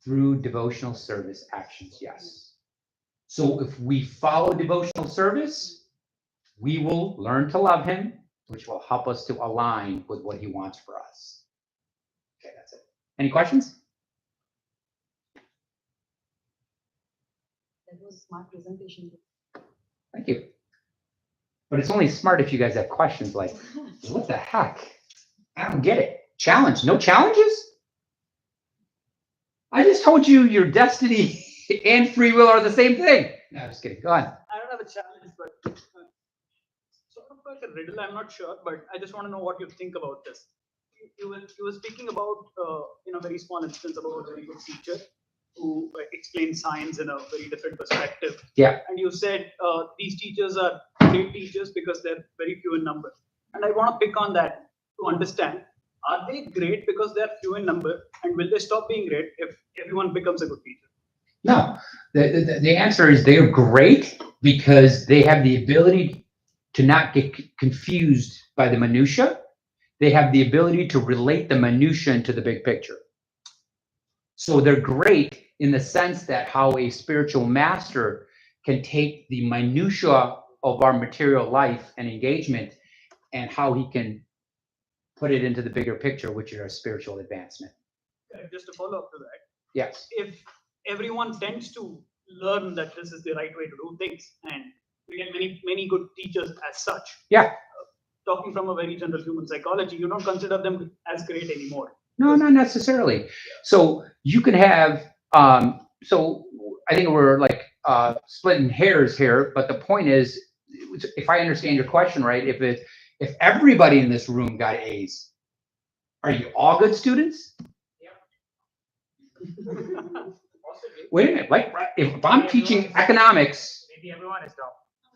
Through devotional service actions, yes. So if we follow devotional service, we will learn to love him, which will help us to align with what he wants for us. Okay, that's it. Any questions? That was a smart presentation. Thank you. But it's only smart if you guys have questions like, what the heck? I don't get it. Challenge. No challenges? I just told you your destiny and free will are the same thing. No, just kidding. Go on. I don't have a challenge, but sort of like a riddle. I'm not sure, but I just want to know what you think about this. You were speaking about in a very small instance about a very good teacher who explains science in a very different perspective. Yeah. And you said these teachers are great teachers because they're very few in number. And I want to pick on that to understand, are they great because they're few in number, and will they stop being great if everyone becomes a good teacher? No, the answer is they're great because they have the ability to not get confused by the minutia. They have the ability to relate the minutia into the big picture. So they're great in the sense that how a spiritual master can take the minutia of our material life and engagement and how he can put it into the bigger picture, which is our spiritual advancement. Just to follow up to that, Yes. if everyone tends to learn that this is the right way to do things, and we get many good teachers as such. Yeah. Talking from a very general human psychology, you don't consider them as great anymore. No, not necessarily. So you can have, so I think we're like splitting hairs here, but the point is, if I understand your question right, if everybody in this room got A's, are you all good students? Wait a minute, like if I'm teaching economics. Maybe everyone is dumb.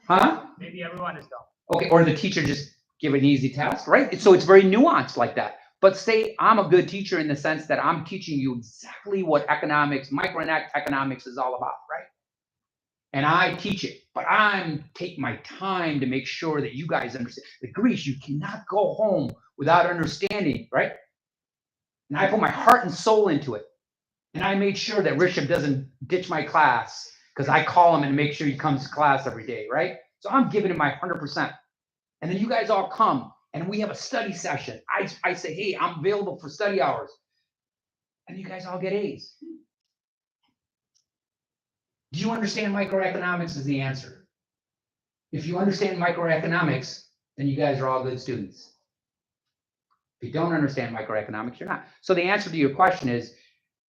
Huh? Maybe everyone is dumb. Okay, or the teacher just give an easy test, right? So it's very nuanced like that. But say I'm a good teacher in the sense that I'm teaching you exactly what economics, microeconomics is all about, right? And I teach it, but I'm taking my time to make sure that you guys understand. The Greece, you cannot go home without understanding, right? And I put my heart and soul into it. And I made sure that Rishabh doesn't ditch my class because I call him and make sure he comes to class every day, right? So I'm giving him my 100%. And then you guys all come and we have a study session. I say, hey, I'm available for study hours. And you guys all get A's. Do you understand microeconomics is the answer. If you understand microeconomics, then you guys are all good students. If you don't understand microeconomics, you're not. So the answer to your question is,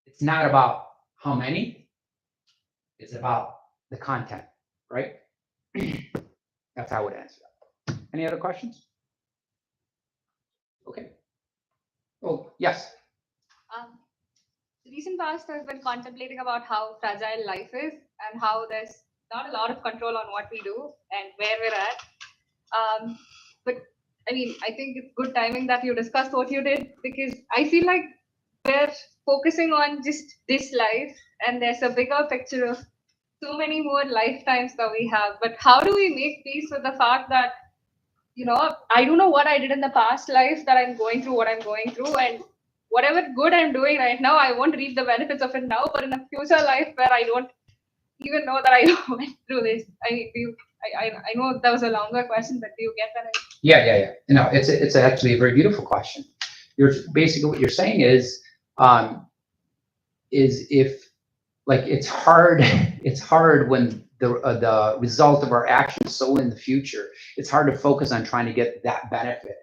it's not about how many, it's about the content, right? That's how I would answer that. Any other questions? Okay. Oh, yes. Recent past, I've been contemplating about how fragile life is and how there's not a lot of control on what we do and where we're at. But I mean, I think it's good timing that you discussed what you did, because I feel like we're focusing on just this life and there's a bigger picture of so many more lifetimes that we have. But how do we make peace with the fact that, you know, I don't know what I did in the past life that I'm going through what I'm going through, and whatever good I'm doing right now, I won't reap the benefits of it now, but in a future life where I don't even know that I went through this. I mean, I know that was a longer question, but do you get that? Yeah. No, it's actually a very beautiful question. You're basically what you're saying is if like it's hard when the result of our actions so in the future, it's hard to focus on trying to get that benefit.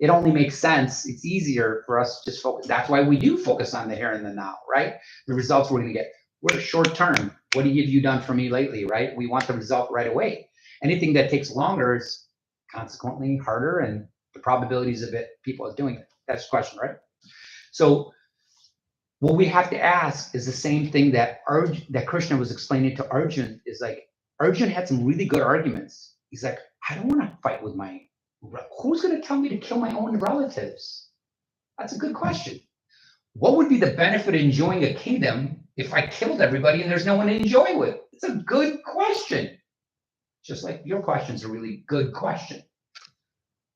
It only makes sense. It's easier for us to just focus. That's why we do focus on the here and the now, right? The results we're going to get. We're short term. What have you done for me lately, right? We want the result right away. Anything that takes longer is consequently harder, and the probabilities of people doing it. That's the question, right? So what we have to ask is the same thing that Krishna was explaining to Arjun. Is like Arjun had some really good arguments. He's like, I don't want to fight with who's going to tell me to kill my own relatives? That's a good question. What would be the benefit of enjoying a kingdom if I killed everybody and there's no one to enjoy with? It's a good question. Just like your question's a really good question.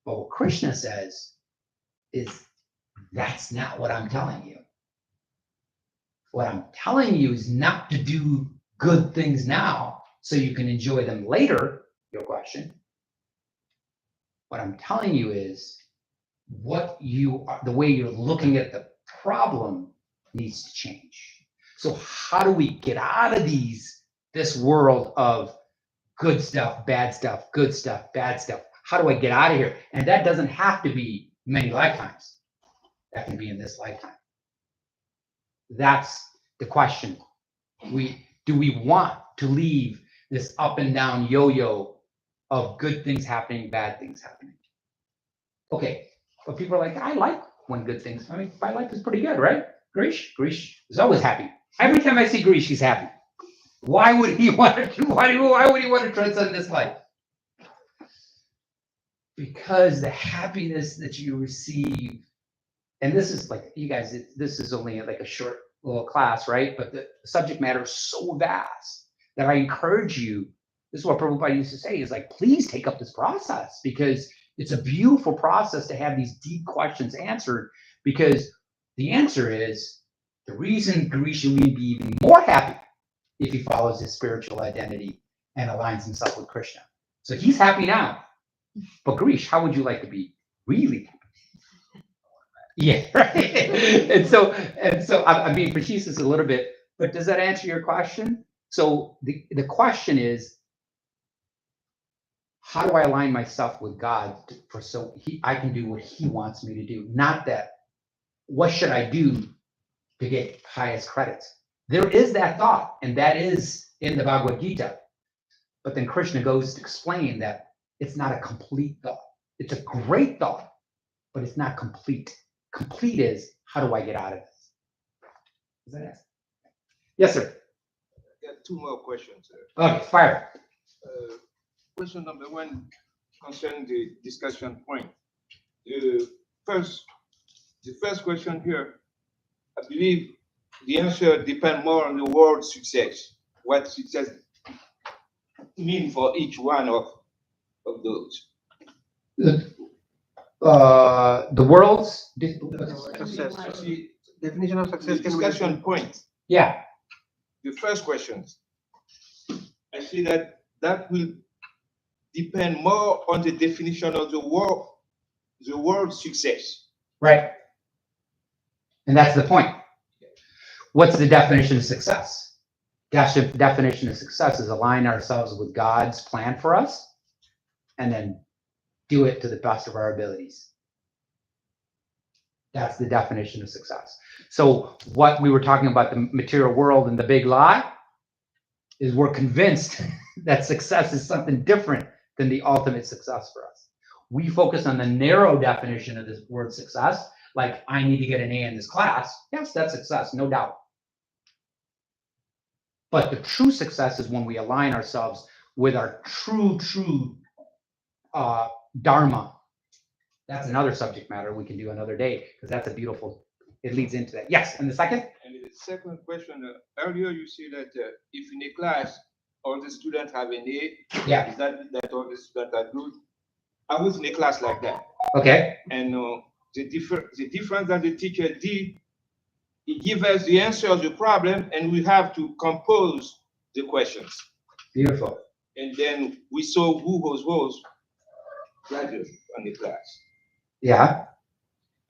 But what Krishna says is, that's not what I'm telling you. What I'm telling you is not to do good things now, so you can enjoy them later, your question. What I'm telling you is the way you're looking at the problem needs to change. So how do we get out of this world of good stuff, bad stuff, good stuff, bad stuff? How do I get out of here? And that doesn't have to be many lifetimes. That can be in this lifetime. That's the question. Do we want to leave this up and down yo-yo of good things happening, bad things happening? Okay, but people are like, I like when good things, I mean, my life is pretty good, right? Grish is always happy. Every time I see Grish, he's happy. Why would he want to why would he want to transcend this life? Because the happiness that you receive, and this is like, you guys, this is only like a short little class, right? But the subject matter is so vast that I encourage you, this is what Prabhupada used to say, is like, please take up this process, because it's a beautiful process to have these deep questions answered, because the answer is the reason Girish will be even more happy if he follows his spiritual identity and aligns himself with Krishna. So he's happy now. But Girish, how would you like to be really happy? Yeah, right. and so I'm being facetious a little bit, but does that answer your question? So the question is, how do I align myself with God I can do what he wants me to do? Not that, what should I do to get highest credits? There is that thought, and that is in the Bhagavad Gita. But then Krishna goes to explain that it's not a complete thought. It's a great thought, but it's not complete. Complete is, how do I get out of this? Is that it? Yes, sir. I got 2 more questions. Okay, fire. Question number 1 concerning the discussion point. The first question here, I believe the answer depends more on the word success. What success mean for each one of those? The world's Success. See, Definition of the success can be discussion different. point. Yeah. The first question, I see that will depend more on the definition of the word success. Right. And that's the point. What's the definition of success? Definition of success is align ourselves with God's plan for us and then do it to the best of our abilities. That's the definition of success. So what we were talking about, the material world and the big lie, is we're convinced that success is something different than the ultimate success for us. We focus on the narrow definition of this word success, like I need to get an A in this class. Yes, that's success, no doubt. But the true success is when we align ourselves with our true dharma. That's another subject matter we can do another day, because that's a beautiful, it leads into that. Yes, and the second? And the second question, earlier you said that if in a class all the students have an A, Yeah. is that all the students are good? I was in a class like that. Okay. And the difference that the teacher did, he gave us the answer of the problem, and we have to compose the questions. Beautiful. And then we saw who was graduate on the class. Yeah.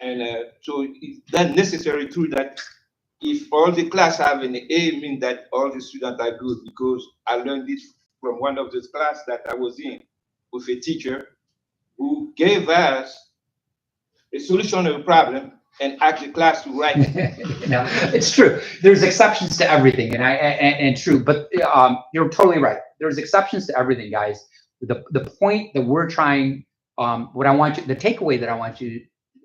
And so it's not necessary true that if all the class have an A, mean that all the students are good, because I learned this from one of those class that I was in with a teacher who gave us a solution of a problem and asked the class to write it. No, it's true. There's exceptions to everything, and true. But you're totally right. There's exceptions to everything, guys. The point that we're trying, what I want you, the takeaway that I want you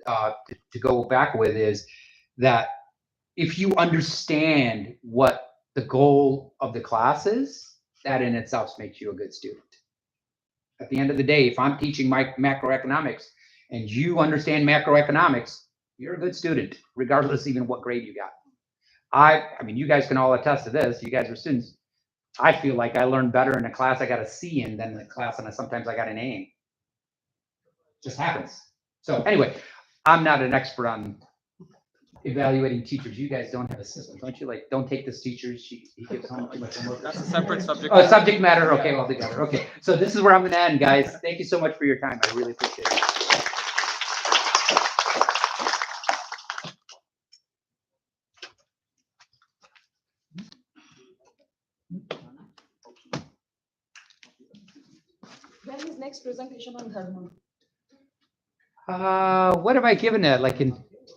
to go back with is that if you understand what the goal of the class is, that in itself makes you a good student. At the end of the day, if I'm teaching macroeconomics and you understand macroeconomics, you're a good student, regardless even what grade you got. I mean, you guys can all attest to this. You guys are students. I feel like I learned better in a class I got a C in than the class and sometimes I got an A in. Just happens. So anyway, I'm not an expert on evaluating teachers. You guys don't have a system, don't you? Like, don't take this teacher, he gives home too much homework. That's a separate subject. Oh, subject matter, okay, altogether, okay. So this is where I'm gonna end, guys. Thank you so much for your time. I really appreciate it. When is next presentation on Dharma? What have I given it? Like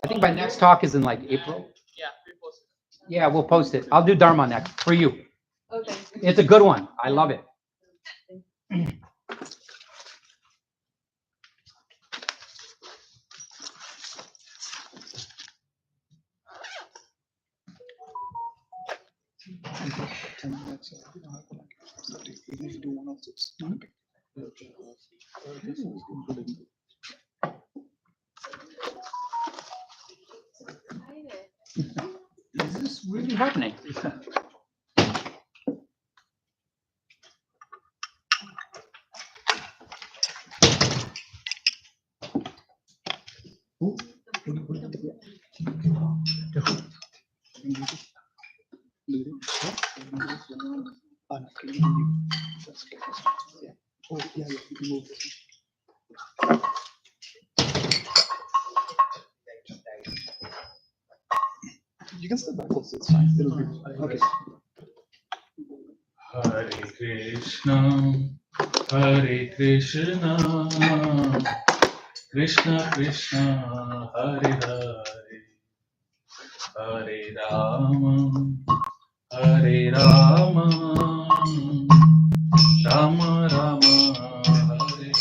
I think my next talk is in like April. Yeah, we post it. Yeah, we'll post it. I'll do Dharma next for you. Okay. It's a good one. I love it. Is this really happening? You can step back also, it's fine. It'll be Okay. Hare Krishna, Hare Krishna, Krishna Krishna, Hare Hare, Hare Rama, Hare Rama, Rama Rama, Hare Hare.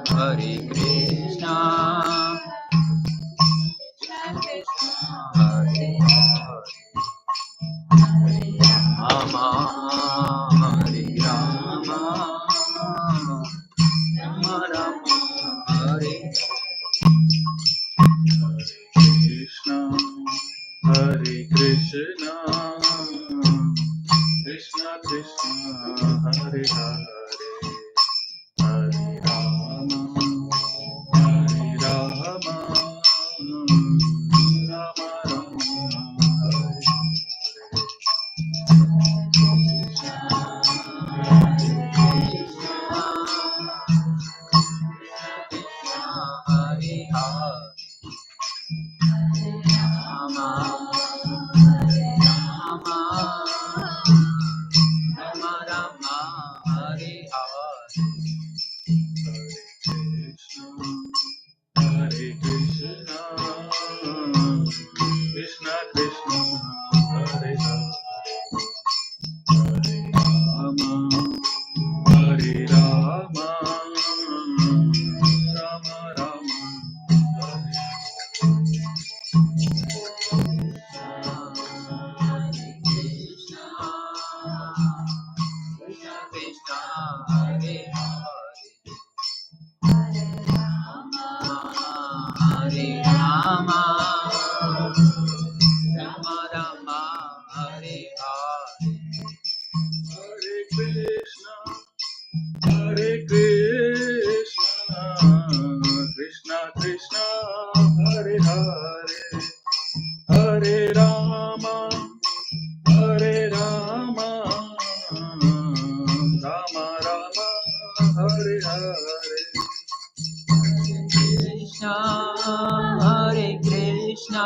Hare Krishna, Rama, Hare Rama, Rama Rama, Hare Krishna, Hare Krishna, Krishna Krishna, Hare Hare, Hare Rama, Hare Rama, Rama Rama, Hare Hare Krishna, Krishna Krishna, Hare Hare, Hare Rama, Hare Rama, Rama Rama, Hare Hare Rama, Rama Rama, Hare Hare. Hare Krishna, Hare Krishna, Krishna Krishna, Hare Hare, Hare Rama, Hare Rama, Rama Rama, Hare Hare. Krishna, Hare Krishna,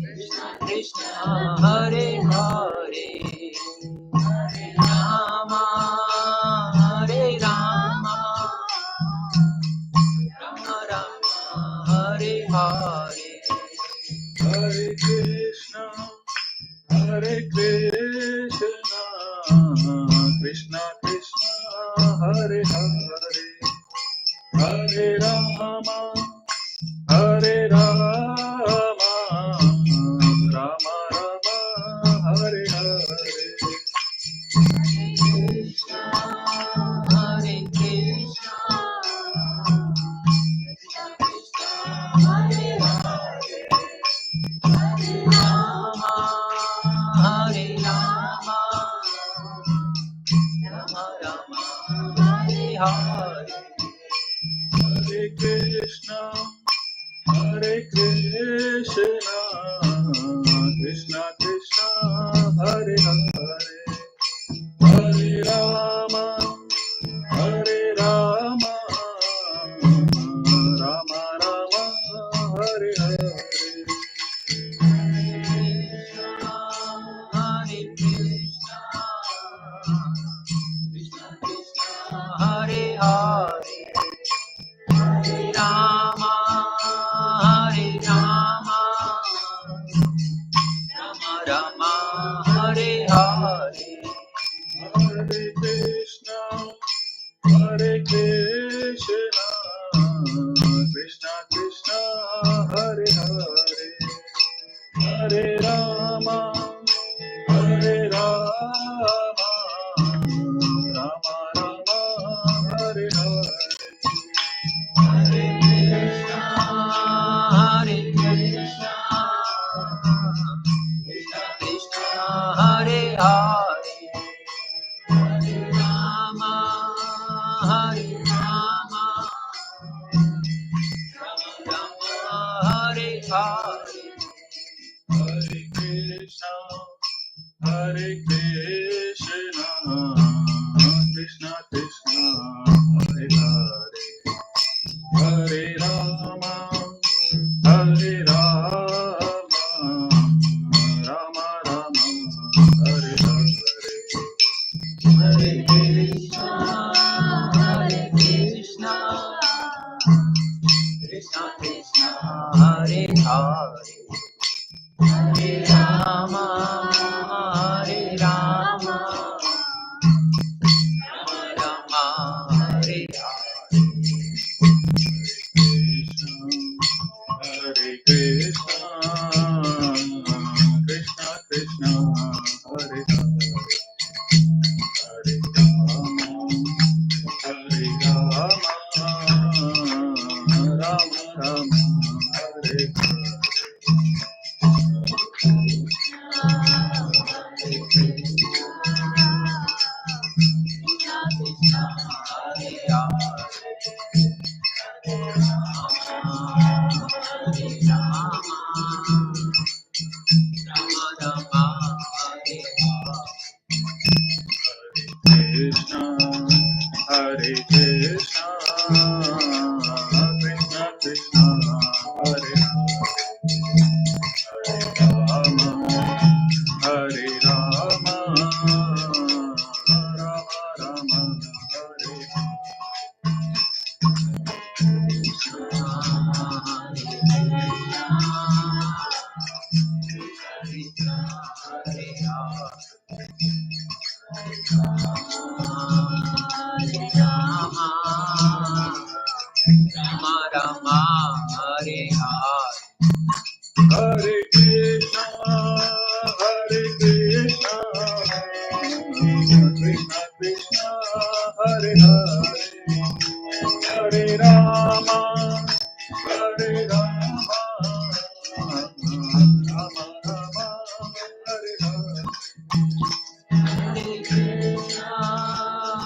Krishna Krishna, Hare Hare, Hare Rama, Hare Rama, Rama Rama, Hare Hare. Hare Krishna, Hare Krishna, Krishna Krishna, Hare Hare, Hare Rama, Hare Rama, Rama Rama, Hare Hare. Krishna, Hare Krishna, Krishna Krishna, Hare Hare, Hare Rama, Hare Rama, Rama Rama, Hare Hare. Hare Krishna, Krishna Krishna, Hare Hare, Hare Rama, Hare Rama, Rama Rama, Hare Hare. Hare Krishna, Krishna Krishna, Hare Hare, Hare Rama, Hare Rama, Rama Rama, Hare Hare. Hare Krishna, Hare Krishna, Krishna Krishna, Hare Hare, Hare Rama, Hare Rama, Rama Rama, Hare Hare. Hare Krishna, Hare Krishna, Krishna Krishna, Hare Hare, Hare Rama, Hare Rama, Rama Rama, Hare Hare. Hare Krishna, Hare Krishna, Krishna Krishna, Hare Hare, Hare Rama, Hare Rama, Rama Rama, Hare Hare. Hare Krishna, Hare Krishna, Krishna Krishna, Hare Hare, Hare Rama, Hare Rama, Rama Rama, Hare Hare. Hare Krishna, Krishna Krishna, Hare Hare, Hare Rama, Hare Rama, Rama Rama, Hare Hare. Krishna, Hare Krishna, Krishna Krishna, Hare Hare, Rama, Hare Rama, Rama Rama, Hare Rama Rama, Hare Hare. Hare Krishna, Hare Krishna, Krishna Krishna, Hare Hare, Hare Rama, Hare Rama, Rama Rama, Hare Hare. Hare Krishna,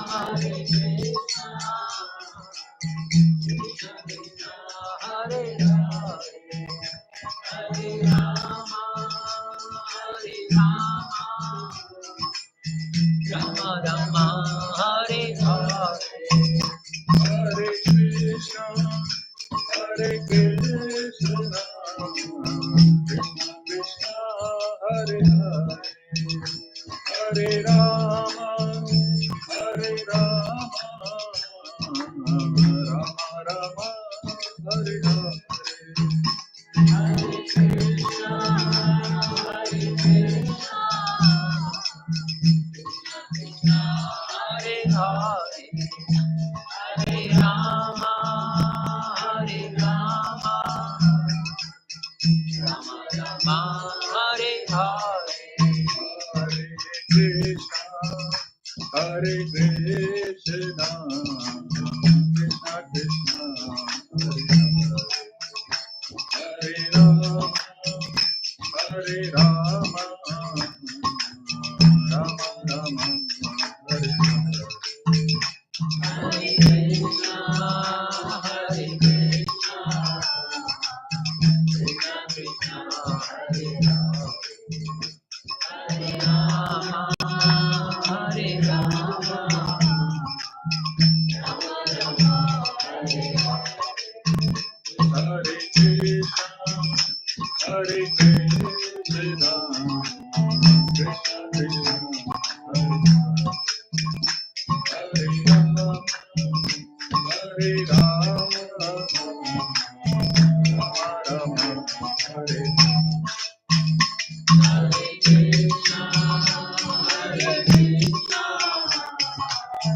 Hare Krishna, Krishna Krishna, Hare Hare, Hare Rama, Hare Rama, Rama Rama, Hare Hare. Hare Krishna, Hare Krishna, Krishna Krishna, Hare Hare, Hare Rama, Hare Rama, Rama Rama, Hare Hare. Hare Krishna, Hare Krishna, Krishna Krishna, Hare Hare, Hare Rama, Hare Rama, Rama Rama, Hare Hare. Hare Krishna, Hare Krishna, Krishna Krishna, Hare Hare, Hare Rama, Hare Rama, Rama Rama, Hare Hare. Hare Krishna, Hare Krishna, Krishna,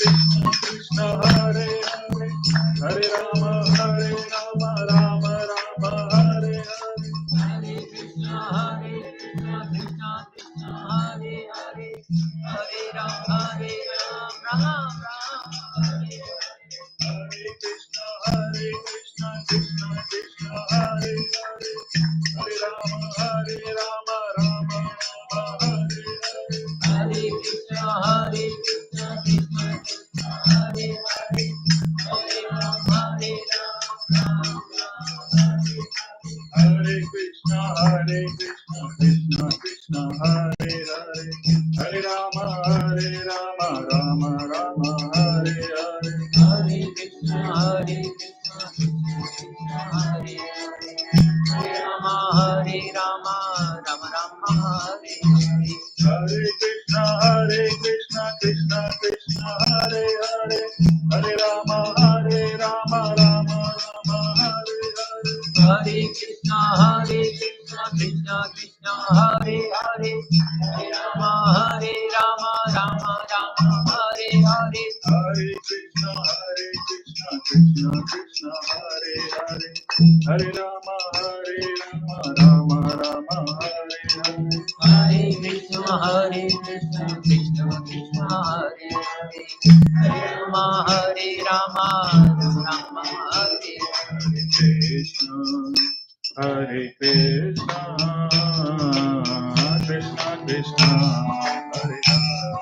Krishna Krishna, Hare Hare, Hare Rama, Rama Rama, Hare Hare. Hare Krishna, Krishna Krishna, Hare Hare, Hare Rama, Rama Rama, Hare Hare. Hare Krishna, Krishna Krishna, Hare Hare, Hare Rama, Rama Rama, Hare Hare. Hare Krishna, Krishna Krishna, Hare Hare, Hare Rama, Rama Rama. Hare Krishna, Krishna Krishna, Hare Hare, Hare Rama, Rama Rama, Hare Hare. Hare Krishna, Krishna Krishna, Hare Hare, Hare Rama, Rama Rama, Hare Hare. Hare Krishna, Krishna Krishna, Hare Hare, Hare Rama, Rama Rama, Hare Hare. Hare Krishna, Krishna Krishna, Hare Hare, Hare Rama, Rama Rama, Hare Hare. Hare Krishna, Krishna Krishna, Hare Hare, Hare Rama, Rama Rama, Hare Hare. Hare Krishna, Krishna Krishna, Hare Hare, Hare Rama, Rama Rama, Hare Hare. Krishna, Hare Krishna, Krishna Krishna, Hare Hare,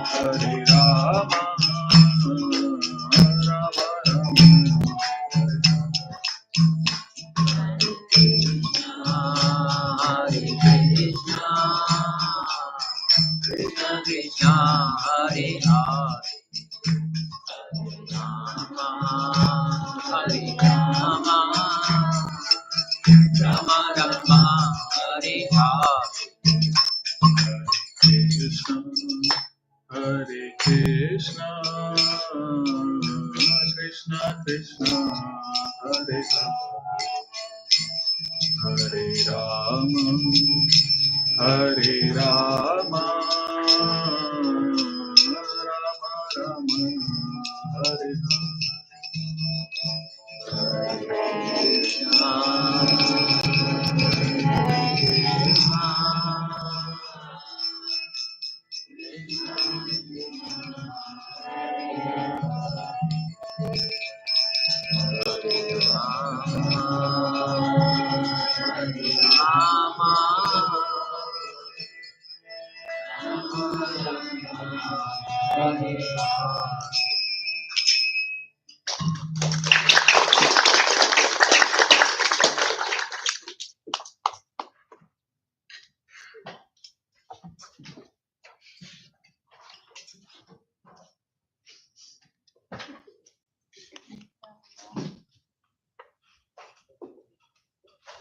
Hare Rama, Rama Rama, Hare Krishna, Krishna Krishna, Hare Hare, Rama, Hare Rama, Rama Rama, Hare Hare. Krishna, Hare Krishna, Krishna Krishna, Hare Hare, Hare Rama, Rama Rama, Hare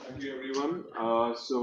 Thank you, everyone. So